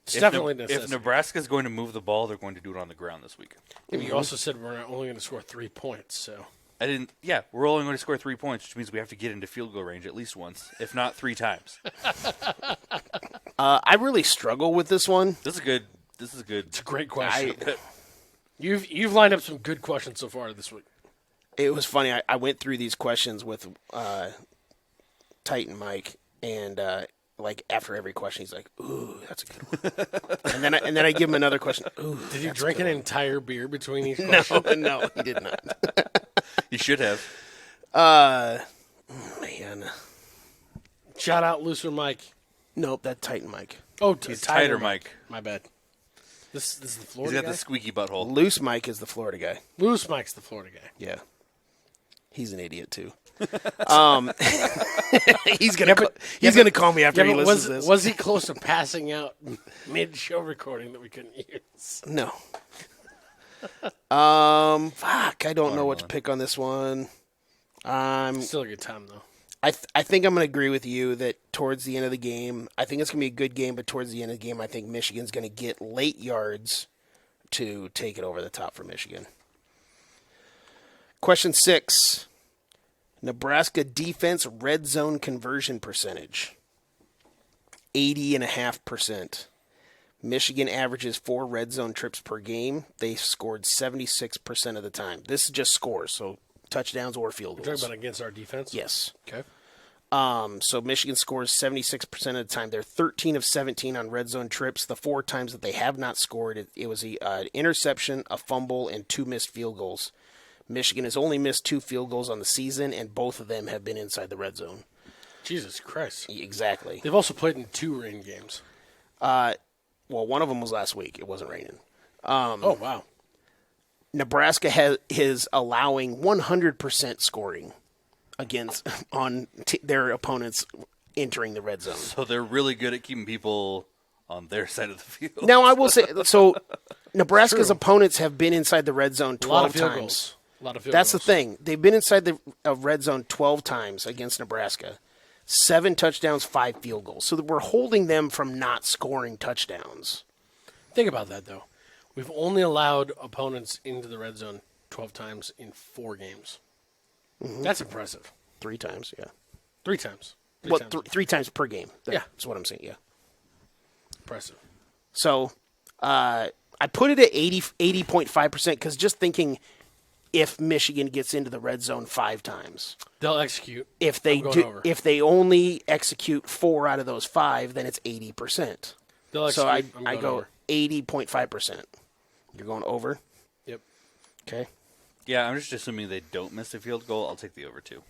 It's definitely necessary. If Nebraska's going to move the ball, they're going to do it on the ground this week. And you also said we're not only going to score 3 points, so I didn't. Yeah, we're only going to score 3 points, which means we have to get into field goal range at least once, if not 3 times. I really struggle with this one. This is good. it's a great question. You've lined up some good questions so far this week. It was funny. I went through these questions with Titan Mike, and like after every question, he's like, "Ooh, that's a good one." and then I give him another question. Ooh, Did you that's drink a an good entire beer between each one." question? No, he did not. You should have. Man, Shout out Looser Mike. nope, that Titan Mike. Oh, He's tighter, Mike. My bad. This is the He's Florida got guy? the squeaky butthole. Loose Mike is the Florida guy. Loose Mike's the Florida guy. Yeah, he's an idiot too. He's gonna call me after he but listens to this. was he close to passing out mid-show recording that we couldn't use? No. Fuck, I don't know what to pick on this one. Still a good time, though. I think I'm going to agree with you that towards the end of the game, I think it's going to be a good game, but towards the end of the game, I think Michigan's going to get late yards to take it over the top for Michigan. Question 6. Nebraska defense red zone conversion percentage. 80.5%. Michigan averages 4 red zone trips per game. They scored 76% of the time. This is just scores, so touchdowns or field You're goals. talking about against our defense? Yes. Okay. So Michigan scores 76% of the time. They're 13 of 17 on red zone trips. The 4 times that they have not scored, it was an interception, a fumble, and 2 missed field goals. Michigan has only missed 2 field goals on the season, and both of them have been inside the red zone. Jesus Christ. Exactly. They've also played in 2 rain games. Well, one of them was last week. It wasn't raining. Oh, wow. Nebraska is allowing 100% scoring against on their opponents entering the red zone. So they're really good at keeping people on their side of the field. Now, I will say, so Nebraska's opponents have been inside the red zone A lot of 12 field times. goals. A lot of field That's goals. the thing. They've been inside the red zone 12 times against Nebraska. 7 touchdowns, 5 field goals. So that we're holding them from not scoring touchdowns. Think about that, though. We've only allowed opponents into the red zone 12 times in 4 games. Mm-hmm. That's impressive. 3 times, yeah. 3 times. Well, times. 3 times per game. Yeah. That's what I'm saying, yeah. Impressive. So I put it at 80.5% because just thinking if Michigan gets into the red zone 5 times. They'll execute. If they I'm going over. if they only execute 4 out of those 5, then it's 80%. They'll execute. So I going go over. 80.5%. You're going over? Yep. Okay. Yeah, I'm just assuming they don't miss a field goal. I'll take the over 2.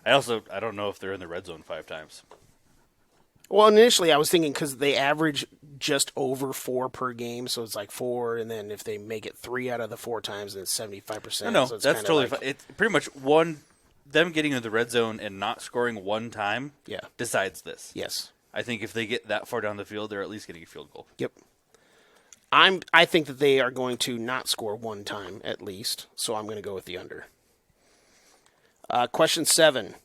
I don't know if they're in the red zone 5 times. Well, initially I was thinking because they average just over 4 per game, so it's like 4, and then if they make it 3 out of the 4 times, then it's 75%. No, so it's that's kinda totally like, fine. It's pretty much them getting into the red zone and not scoring 1 time Yeah. decides this. Yes. I think if they get that far down the field, they're at least getting a field goal. Yep. I think that they are going to not score 1 time at least, so I'm going to go with the under. Question 7.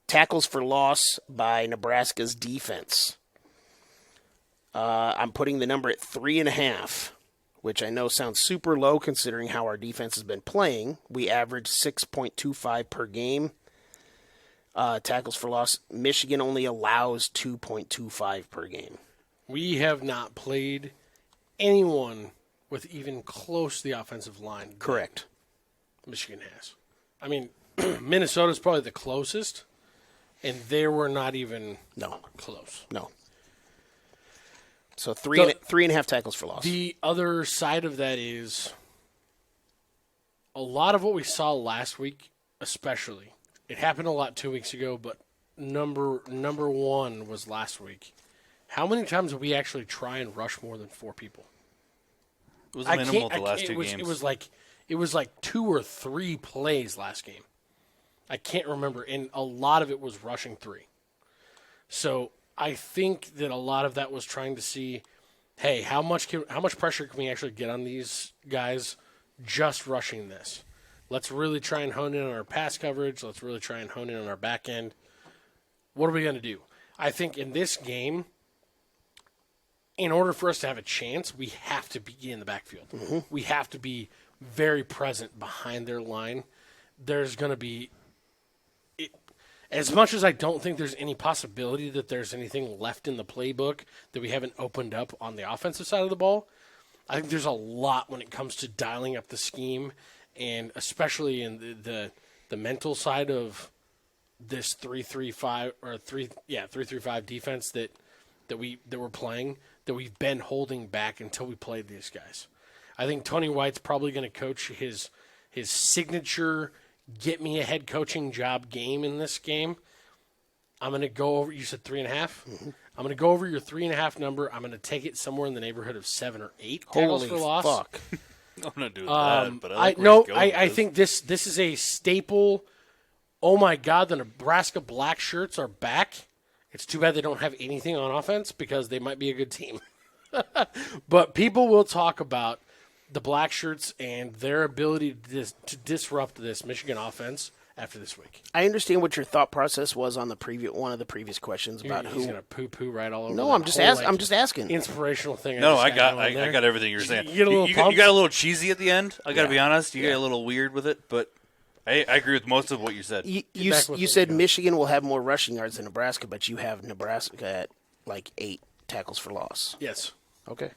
Tackles for loss by Nebraska's defense. I'm putting the number at 3.5, which I know sounds super low considering how our defense has been playing. We average 6.25 per game. Tackles for loss. Michigan only allows 2.25 per game. We have not played anyone with even close to the offensive line. Correct. Michigan has. I mean, Minnesota's probably the closest, and they were not even close. No. So 3.5 tackles for loss. The other side of that is a lot of what we saw last week, especially. It happened a lot 2 weeks ago, but number 1 was last week. How many times did we actually try and rush more than 4 people? It was minimal the last 2 games. It was like 2 or 3 plays last game. I can't remember, and a lot of it was rushing 3. So I think that a lot of that was trying to see, hey, how much pressure can we actually get on these guys just rushing this? Let's really try and hone in on our pass coverage. Let's really try and hone in on our back end. What are we going to do? I think in this game, in order for us to have a chance, we have to be in the backfield. Mm-hmm. We have to be very present behind their line. There's going to be as much as I don't think there's any possibility that there's anything left in the playbook that we haven't opened up on the offensive side of the ball, I think there's a lot when it comes to dialing up the scheme, and especially in the mental side of this 3-3-5 or 3-3-5 defense that we're playing, that we've been holding back until we played these guys. I think Tony White's probably going to coach his signature get me a head coaching job game in this game. I'm going to go over, you said 3.5? Mm-hmm. I'm going to go over your 3.5 number. I'm going to take it somewhere in the neighborhood of 7 or 8 tackles for loss. Fuck. I'm not doing that, but I think this is a staple. Oh my God, the Nebraska black shirts are back. It's too bad they don't have anything on offense because they might be a good team. But people will talk about the black shirts and their ability to disrupt this Michigan offense after this week. I understand what your thought process was on one of the previous questions about He's going to poo-poo right all over. No, I'm just asking. Inspirational thing. No, I got everything you're saying. You get a little you got a little cheesy at the end. I got to be honest. You got a little weird with it, but I agree with most of what you said. You said Michigan will have more rushing yards than Nebraska, but you have Nebraska at like 8 tackles for loss. Yes. Okay.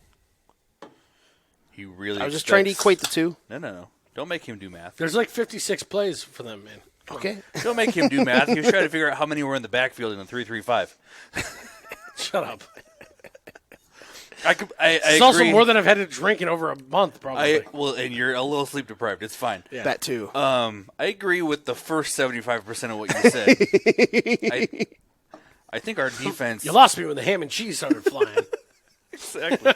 He really. I was just trying to equate the two. No. Don't make him do math. There's like 56 plays for them, man. Okay. Don't make him do math. He was trying to figure out how many were in the backfield in the 3-3-5. Shut up. I It's agree. also more than I've had to drink in over a month, probably. And you're a little sleep deprived. It's fine. Yeah. That too. I agree with the first 75% of what you said. I think our defense. You lost me when the ham and cheese started flying. Exactly.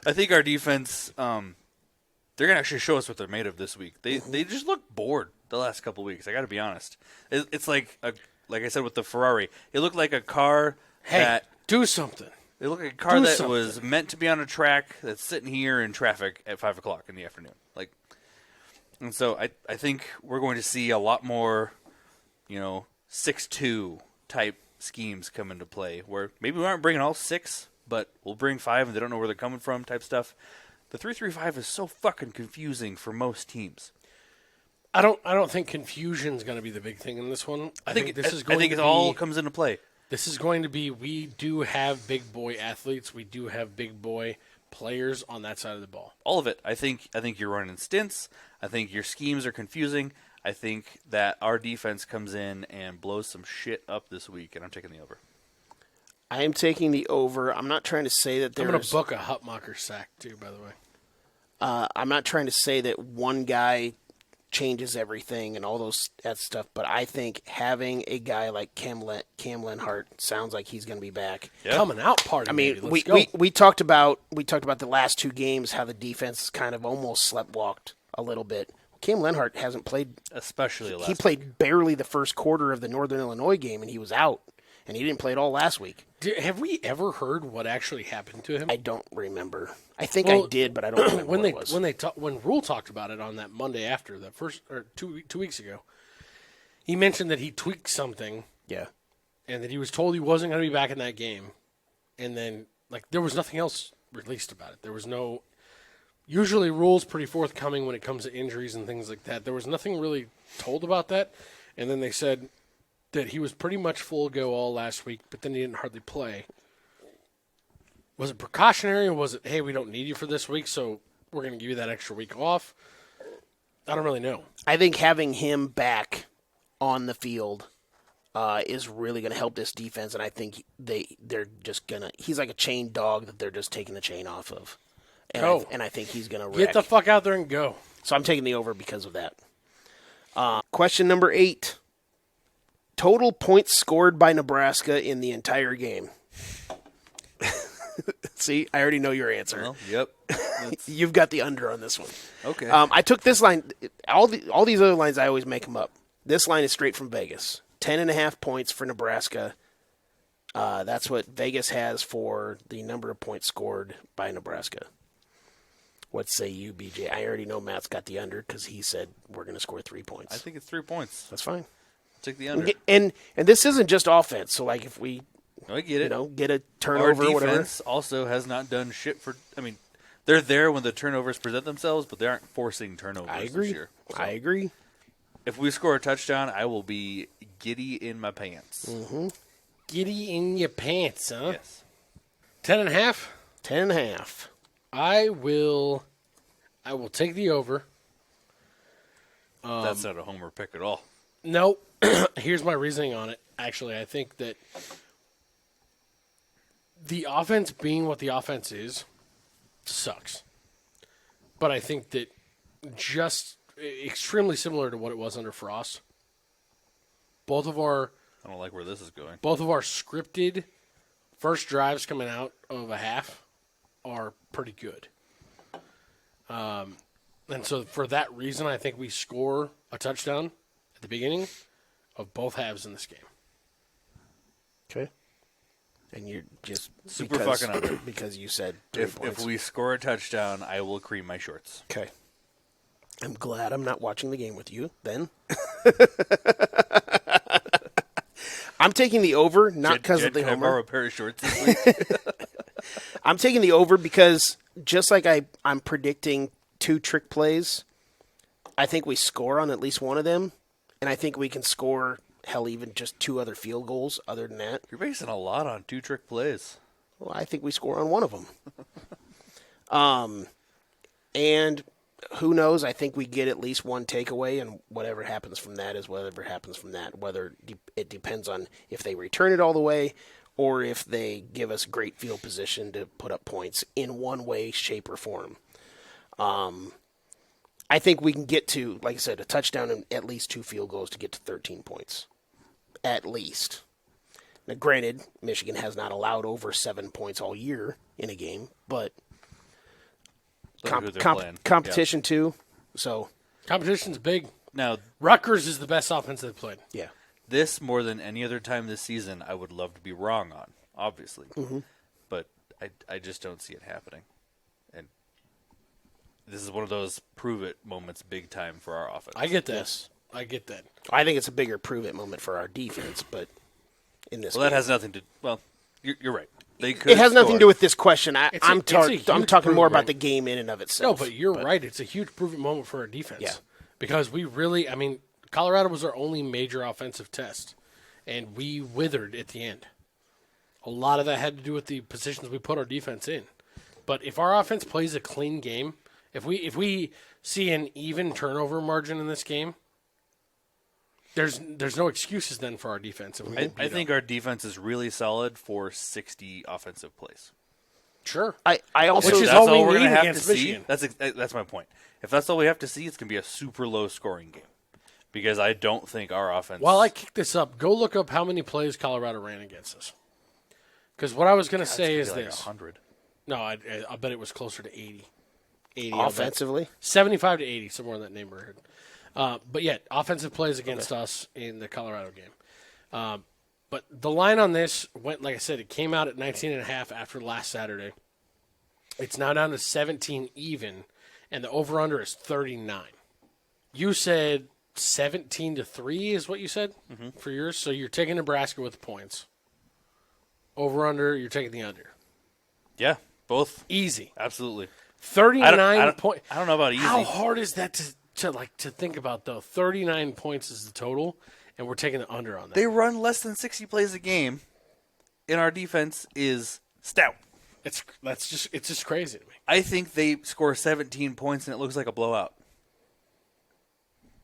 I think our defense. They're gonna actually show us what they're made of this week. They just look bored the last couple of weeks. I got to be honest. It's like I said with the Ferrari. It looked like a car that do something. It looked like a car Do that something. was meant to be on a track that's sitting here in traffic at 5:00 in the afternoon. And so I think we're going to see a lot more, 6-2 type schemes come into play where maybe we aren't bringing all 6, but we'll bring 5 and they don't know where they're coming from type stuff. The 3-3-5 is so fucking confusing for most teams. I don't think confusion's going to be the big thing in this one. I think it all comes into play. This is going to be, we do have big boy athletes. We do have big boy players on that side of the ball. All of it. I think you're running stints. I think your schemes are confusing. I think that our defense comes in and blows some shit up this week, and I'm taking the over. I am taking the over. I'm not trying to say that there's... I'm going to book a Hutmacher sack, too, by the way. I'm not trying to say that one guy changes everything and all that stuff, but I think having a guy like Cam Lenhart sounds like he's going to be back. Yeah. Coming out party. I mean, baby. we talked about the last 2 games, how the defense kind of almost sleptwalked a little bit. Cam Lenhart hasn't played, especially last he played barely the first quarter of the Northern Illinois game, and he was out, and he didn't play at all last week. Have we ever heard what actually happened to him? I don't remember. I think I did, but I don't remember what it was. When Rule talked about it on that Monday after the first or 2 weeks ago, he mentioned that he tweaked something. Yeah. And that he was told he wasn't going to be back in that game, and then there was nothing else released about it. There was no. Usually, Rule's pretty forthcoming when it comes to injuries and things like that. There was nothing really told about that, and then they said that he was pretty much full go all last week, but then he didn't hardly play. Was it precautionary, or was it, hey, we don't need you for this week, so we're going to give you that extra week off? I don't really know. I think having him back on the field is really going to help this defense, and I think they're just going to – he's like a chained dog that they're just taking the chain off of. And I think he's going to wreck. Get the fuck out there and go. So I'm taking the over because of that. Question number 8. Total points scored by Nebraska in the entire game. See, I already know your answer. Well, yep. You've got the under on this one. Okay. I took this line. All these other lines, I always make them up. This line is straight from Vegas. 10.5 points for Nebraska. That's what Vegas has for the number of points scored by Nebraska. What say you, BJ? I already know Matt's got the under because he said we're going to score 3 points. I think it's 3 points. That's fine. Take the under. And this isn't just offense. So if we I get it. Get a turnover or whatever. Our defense also has not done shit for. I mean, they're there when the turnovers present themselves, but they aren't forcing turnovers I agree. this year. So I agree. If we score a touchdown, I will be giddy in my pants. Mm-hmm. Giddy in your pants, huh? Yes. 10.5? 10.5. I will take the over. That's not a homer pick at all. No. Here's my reasoning on it. Actually, I think that the offense being what the offense is sucks. But I think that just extremely similar to what it was under Frost. I don't like where this is going. Both of our scripted first drives coming out of a half are pretty good. And so for that reason, I think we score a touchdown at the beginning of both halves in this game. Okay. And you're just Super fucking under. Because you said 3 points. If we score a touchdown, I will cream my shorts. Okay. I'm glad I'm not watching the game with you then. I'm taking the over, not because of the Can I homer. borrow a pair of shorts this week? I'm taking the over because just like I'm predicting 2 trick plays, I think we score on at least one of them, and I think we can score, hell, even just 2 other field goals other than that. You're basing a lot on 2 trick plays. Well, I think we score on one of them. And who knows? I think we get at least 1 takeaway, and whatever happens from that is whatever happens from that. Whether it depends on if they return it all the way or if they give us great field position to put up points in one way, shape, or form. I think we can get to, like I said, a touchdown and at least 2 field goals to get to 13 points. At least. Now, granted, Michigan has not allowed over 7 points all year in a game, but competition too. So Competition's big. Now, Rutgers is the best offense they've played. yeah, this more than any other time this season, I would love to be wrong on, obviously. But I just don't see it happening. And this is one of those prove it moments big time for our offense. I get that. Yes. I get that. I think it's a bigger prove it moment for our defense, but in this, Well, that game, has nothing to. Well, you're right. They could. it has nothing to score. do with this question. I'm huge talking more about prove-it. the game in and of No, itself. but you're right. It's a huge prove it moment for our defense. Yeah. Because we really, I mean, Colorado was our only major offensive test, and we withered at the end. A lot of that had to do with the positions we put our defense in. But if our offense plays a clean game, if we see an even turnover margin in this game, there's no excuses then for our defense. If we get I beat think up. our defense is really solid for 60 offensive plays. Sure. I also Which is That's all we all we're need going to have to against see. Michigan. That's my point. If that's all we have to see, it's going to be a super low scoring game because I don't think our offense. While I kick this up, go look up how many plays Colorado ran against us. Because what I was going to say is like this. 100. No, I bet it was closer to 80. 80 offensively. 75 to 80, somewhere in that neighborhood. But yeah, offensive plays against us in the Colorado game. But the line on this went, like I said, it came out at 19.5 after last Saturday. It's now down to 17 even, and the over-under is 39. You said 17 to 3 is what you said for yours, so you're taking Nebraska with points. Over-under, you're taking the under. Yeah, both. Easy. Absolutely. 39 points. I don't know about easy. How hard is that to think about though? 39 points is the total, and we're taking the under on that. They run less than 60 plays a game, and our defense is stout. It's just crazy to me. I think they score 17 points, and it looks like a blowout.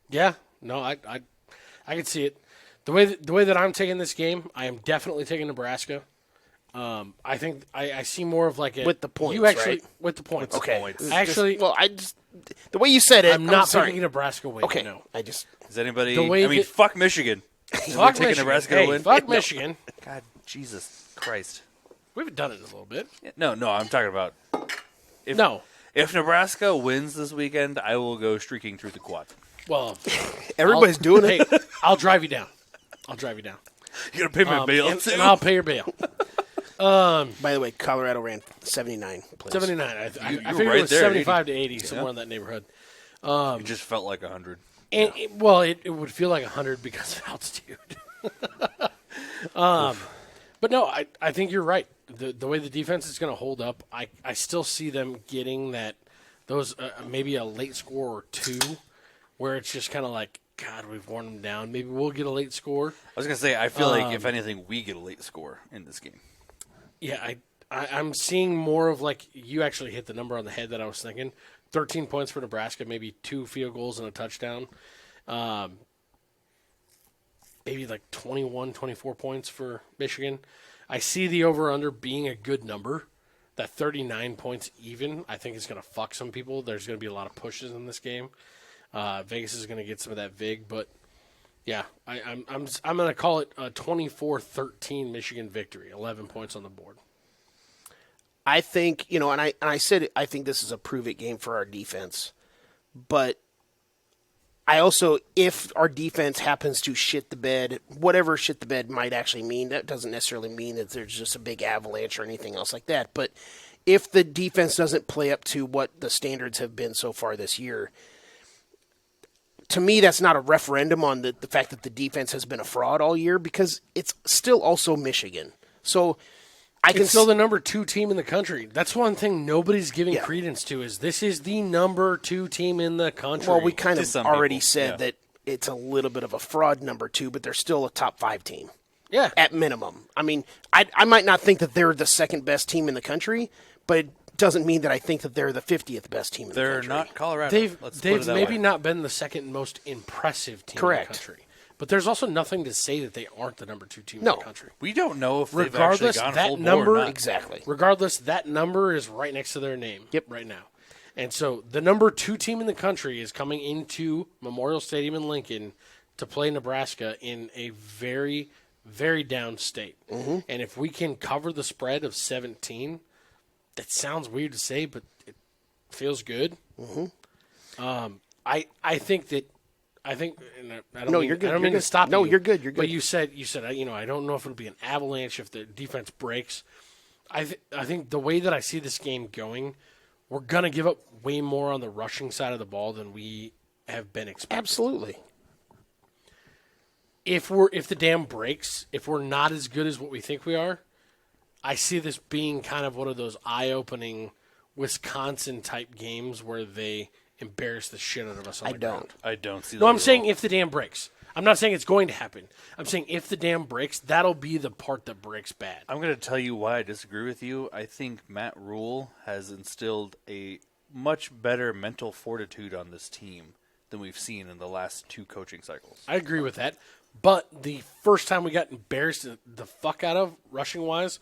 Yeah, no, I can see it. The way that I'm taking this game, I am definitely taking Nebraska. I think I see more of like a With the points, You actually right? with the points. Okay. Points. Actually, The way you said it, I'm not sorry. picking Nebraska win. Okay, No. I just Is anybody? The way I mean, that- fuck Michigan. Fuck taking Michigan. Nebraska Hey, to win? fuck No. Michigan. God, Jesus Christ. We haven't done it in a little bit. No, I'm talking about. No. If Nebraska wins this weekend, I will go streaking through the quad. Well, everybody's doing it. Hey, I'll drive you down. You gonna pay me bail too? and I'll pay your bail. By the way, Colorado ran 79 plays. 79. I You figured were right it was there, 75 to 80, somewhere in that neighborhood. It just felt like 100. And it would feel like 100 because of altitude. But no, I think you're right. The way the defense is going to hold up, I still see them getting those maybe a late score or two, where it's just kind of like, God, we've worn them down. Maybe we'll get a late score. I was gonna say, I feel like if anything, we get a late score in this game. Yeah, I'm seeing more of like you actually hit the number on the head that I was thinking. 13 points for Nebraska, maybe 2 field goals and a touchdown. Maybe like 21, 24 points for Michigan. I see the over-under being a good number. That 39 points even, I think is going to fuck some people. There's going to be a lot of pushes in this game. Vegas is going to get some of that vig, but yeah, I'm going to call it a 24-13 Michigan victory. 11 points on the board. I think, and I said I think this is a prove-it game for our defense. But I also, if our defense happens to shit the bed, whatever shit the bed might actually mean, that doesn't necessarily mean that there's just a big avalanche or anything else like that. But if the defense doesn't play up to what the standards have been so far this year, to me, that's not a referendum on the fact that the defense has been a fraud all year, because it's still also Michigan. So I can It's still the number 2 team in the country. That's one thing nobody's giving credence to is this is the number 2 team in the country. Well, we kind To of some already people, said yeah. that it's a little bit of a fraud number 2, but they're still a top 5 team. Yeah. At minimum. I mean, I might not think that they're the second best team in the country, but it doesn't mean that I think that they're the 50th best team in the country. They're not Colorado. They've maybe not been the second most impressive team in the country. But there's also nothing to say that they aren't the number 2 team in the country. We don't know if they've actually Regardless, gone that full number bore or not. Exactly. Regardless, that number is right next to their name right now. And so the number 2 team in the country is coming into Memorial Stadium in Lincoln to play Nebraska in a very, very down state. Mm-hmm. And if we can cover the spread of 17, that sounds weird to say, but it feels good. Mm-hmm. I think that. I think. And I don't No, mean, you're good. I don't You're mean to good. stop No, you. you're good. You're good. But you said I don't know if it'll be an avalanche if the defense breaks. I think the way that I see this game going, we're gonna give up way more on the rushing side of the ball than we have been expecting. Absolutely. If the dam breaks, if we're not as good as what we think we are, I see this being kind of one of those eye-opening Wisconsin type games where they embarrass the shit out of us on the ground. I don't see that. No, I'm at saying all. if the dam breaks. I'm not saying it's going to happen. I'm saying if the dam breaks, that'll be the part that breaks bad. I'm going to tell you why I disagree with you. I think Matt Rule has instilled a much better mental fortitude on this team than we've seen in the last 2 coaching cycles. I agree with that. But the first time we got embarrassed the fuck out of, rushing-wise,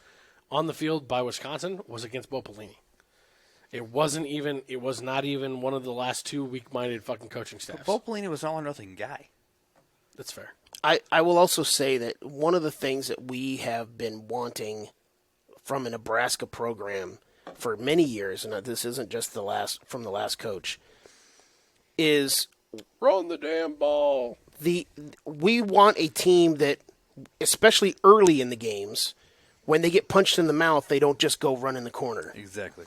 on the field by Wisconsin was against Bo Pelini. It was not even one of the last 2 weak-minded fucking coaching staffs. Bo Pelini was an all-or-nothing guy. That's fair. I will also say that one of the things that we have been wanting from a Nebraska program for many years, and this isn't just the last coach, is Run the damn ball. We want a team that, especially early in the games, when they get punched in the mouth, they don't just go run in the corner. Exactly.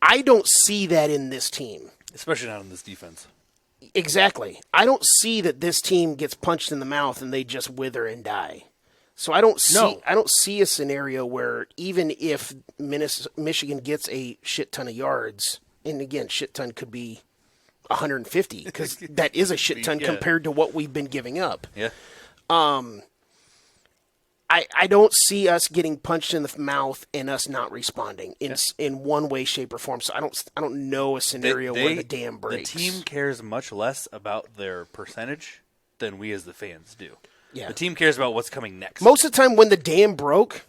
I don't see that in this team. Especially not in this defense. Exactly. I don't see that this team gets punched in the mouth and they just wither and die. So I don't see a scenario where even if Michigan gets a shit ton of yards, and again, shit ton could be 150 because that is a shit ton compared to what we've been giving up. Yeah. I don't see us getting punched in the mouth and us not responding in one way, shape, or form. So I don't know a scenario where the dam breaks. The team cares much less about their percentage than we as the fans do. Yeah. The team cares about what's coming next. Most of the time when the dam broke,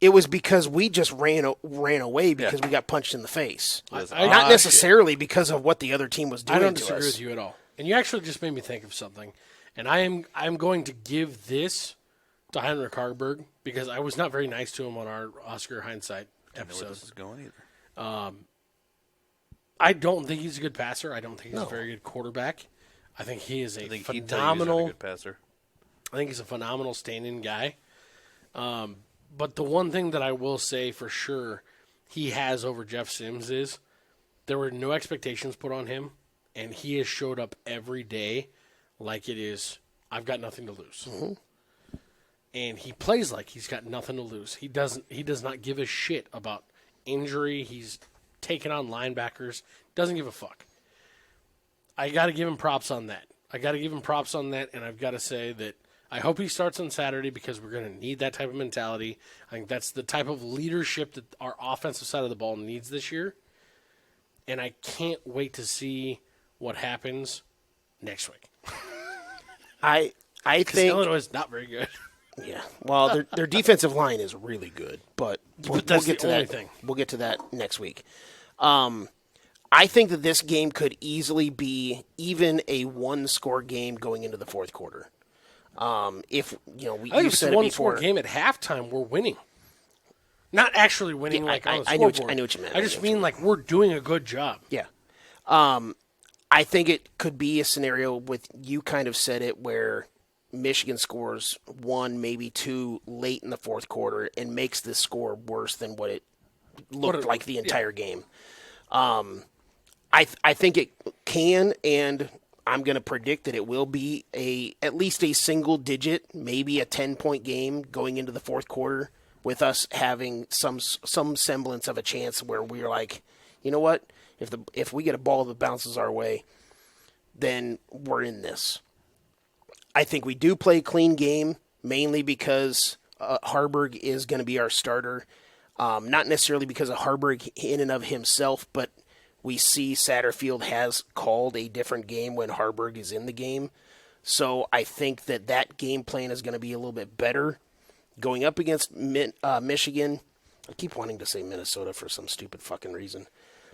it was because we just ran away because we got punched in the face. Not necessarily because of what the other team was doing. I don't to disagree us. with you at all. And you actually just made me think of something. And I'm going to give this to Heinrich Harburg because I was not very nice to him on our Oscar Hindsight I don't know where episode. this is going either. I don't think he's a good passer. I don't think he's a very good quarterback. I think he is a I think he's not phenomenal. a good passer. I think he's a phenomenal stand-in guy. But the one thing that I will say for sure he has over Jeff Sims is there were no expectations put on him, and he has showed up every day like it is, I've got nothing to lose. Mm-hmm. And he plays like he's got nothing to lose. He does not give a shit about injury. He's taking on linebackers. Doesn't give a fuck. I got to give him props on that. And I've got to say that I hope he starts on Saturday because we're going to need that type of mentality. I think that's the type of leadership that our offensive side of the ball needs this year. And I can't wait to see what happens next week. I Because think Illinois is not very good. Yeah. Well, their defensive line is really good, but we'll that's get the to only that. thing. We'll get to that next week. I think that this game could easily be even a one-score game going into the fourth quarter. If I think you if it's said a it one-score before. game at halftime, we're winning. Not actually winning Yeah, like on the I knew scoreboard. what you meant. I just mean like we're doing a good job. Yeah. I think it could be a scenario with you kind of said it where Michigan scores 1, maybe 2 late in the fourth quarter and makes this score worse than what it looked like the entire game. I think it can, and I'm going to predict that it will be at least a single digit, maybe a 10-point game going into the fourth quarter with us having some semblance of a chance where we're like, you know what? If we get a ball that bounces our way, then we're in this. I think we do play a clean game, mainly because Harburg is going to be our starter. Not necessarily because of Harburg in and of himself, but we see Satterfield has called a different game when Harburg is in the game. So I think that game plan is going to be a little bit better going up against Michigan. I keep wanting to say Minnesota for some stupid fucking reason.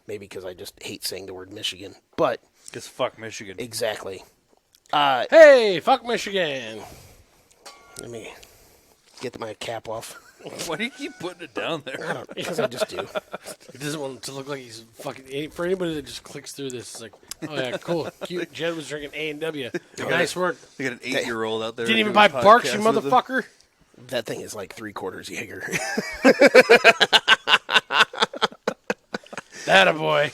Maybe because I just hate saying the word Michigan. But Because fuck Michigan. exactly. Hey, fuck Michigan. Let me get my cap off. Why do you keep putting it down there? Because I just do. He doesn't want it to look like he's fucking. For anybody that just clicks through this, it's like, oh yeah, cool. Cute. Jed was drinking A&W. Nice work. They got an 8-year-old out there. Didn't even doing buy Barks, you podcasts with him. motherfucker. That thing is like 3/4 Jaeger. That a boy.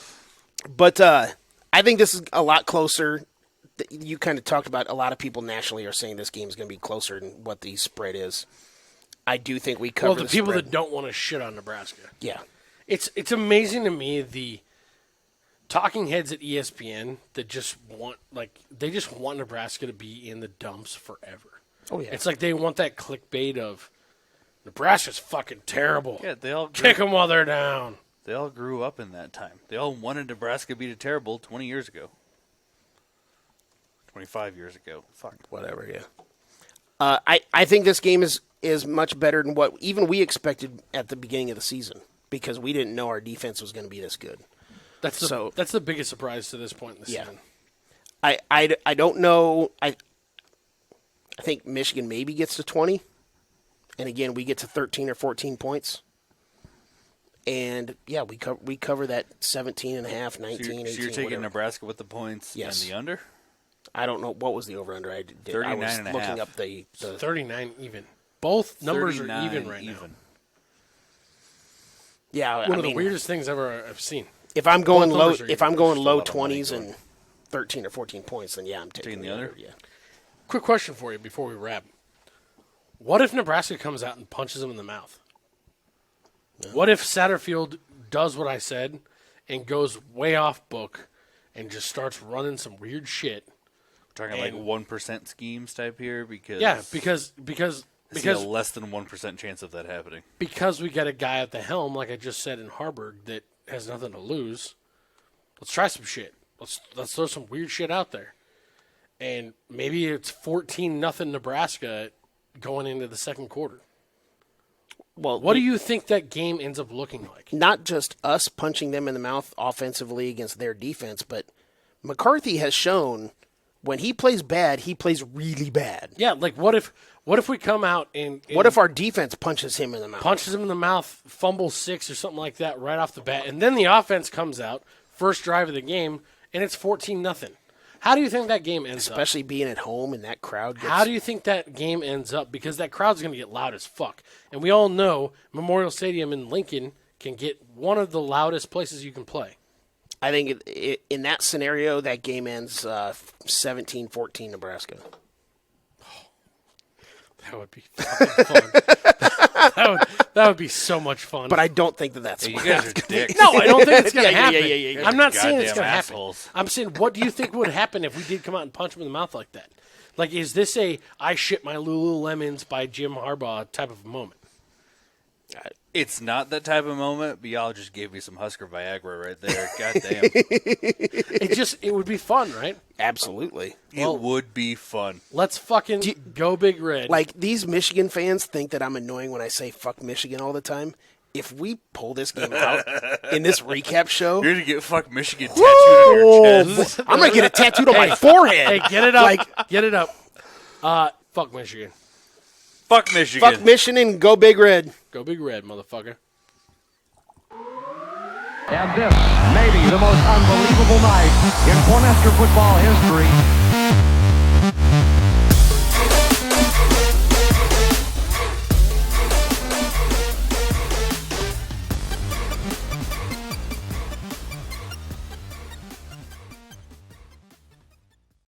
But I think this is a lot closer. You kind of talked about a lot of people nationally are saying this game is going to be closer than what the spread is. I do think we cover Well, the people spread. that don't want to shit on Nebraska. Yeah. It's amazing to me the talking heads at ESPN that just want Nebraska to be in the dumps forever. Oh, yeah. It's like they want that clickbait of Nebraska's fucking terrible. Yeah, they all Kick them while they're down. They all grew up in that time. They all wanted Nebraska to be terrible 20 years ago. 25 years ago. Fuck. Whatever, yeah. I think this game is much better than what even we expected at the beginning of the season because we didn't know our defense was going to be this good. That's the biggest surprise to this point in the season. I don't know. I think Michigan maybe gets to 20. And again, we get to 13 or 14 points. And, yeah, we cover that 17 and a half, 19, So 18, you're taking whatever. Nebraska with the points Yes. and the under? I don't know. What was the over-under? I did. 39 I was and a looking half. up the 39 even. Both numbers are 39 even right now. Yeah, One I of mean, the weirdest things I've seen. if I'm going both low, numbers are if even. I'm going There's low still a lot of money 20s going. and 13 or 14 points, then yeah, I'm taking the under? Yeah. Quick question for you before we wrap. What if Nebraska comes out and punches them in the mouth? What if Satterfield does what I said and goes way off book and just starts running some weird shit? We're talking like 1% schemes type here because Yeah, because I see a less than 1% chance of that happening. because we got a guy at the helm, like I just said in Harburg, that has nothing to lose. Let's try some shit. Let's throw some weird shit out there. And maybe it's 14-0 Nebraska going into the second quarter. Well, What do you think that game ends up looking like? not just us punching them in the mouth offensively against their defense, but McCarthy has shown when he plays bad, he plays really bad. Yeah, like what if we come out and What if our defense punches him in the mouth? punches him in the mouth, fumble 6 or something like that right off the bat, and then the offense comes out, first drive of the game, and it's 14-0. How do you think that game ends up? Especially being at home and that crowd gets... How do you think that game ends up? Because that crowd's going to get loud as fuck. And we all know Memorial Stadium in Lincoln can get one of the loudest places you can play. I think in that scenario, that game ends 17-14 Nebraska. That would be fucking fun. that would be so much fun. But I don't think that's... Hey, you guys are dicks. No, I don't think it's going to Yeah, happen. yeah. I'm not saying it's Goddamn going to happen. assholes. I'm saying, what do you think would happen if we did come out and punch him in the mouth like that? Like, is this a I shit my Lululemons by Jim Harbaugh type of moment? It's not that type of moment, but y'all just gave me some Husker Viagra right there. Goddamn. It would be fun, right? Absolutely. It would be fun. Let's fucking go Big Red. Like, these Michigan fans think that I'm annoying when I say fuck Michigan all the time. If we pull this game out in this recap show... You're going to get fuck Michigan tattooed on your chest. I'm going to get it tattooed on my forehead. Hey, get it up. Get it up. Fuck Michigan. Fuck Michigan. Fuck Michigan and go Big Red. Go Big Red, motherfucker. And this may be the most unbelievable night in Cornhusker football history.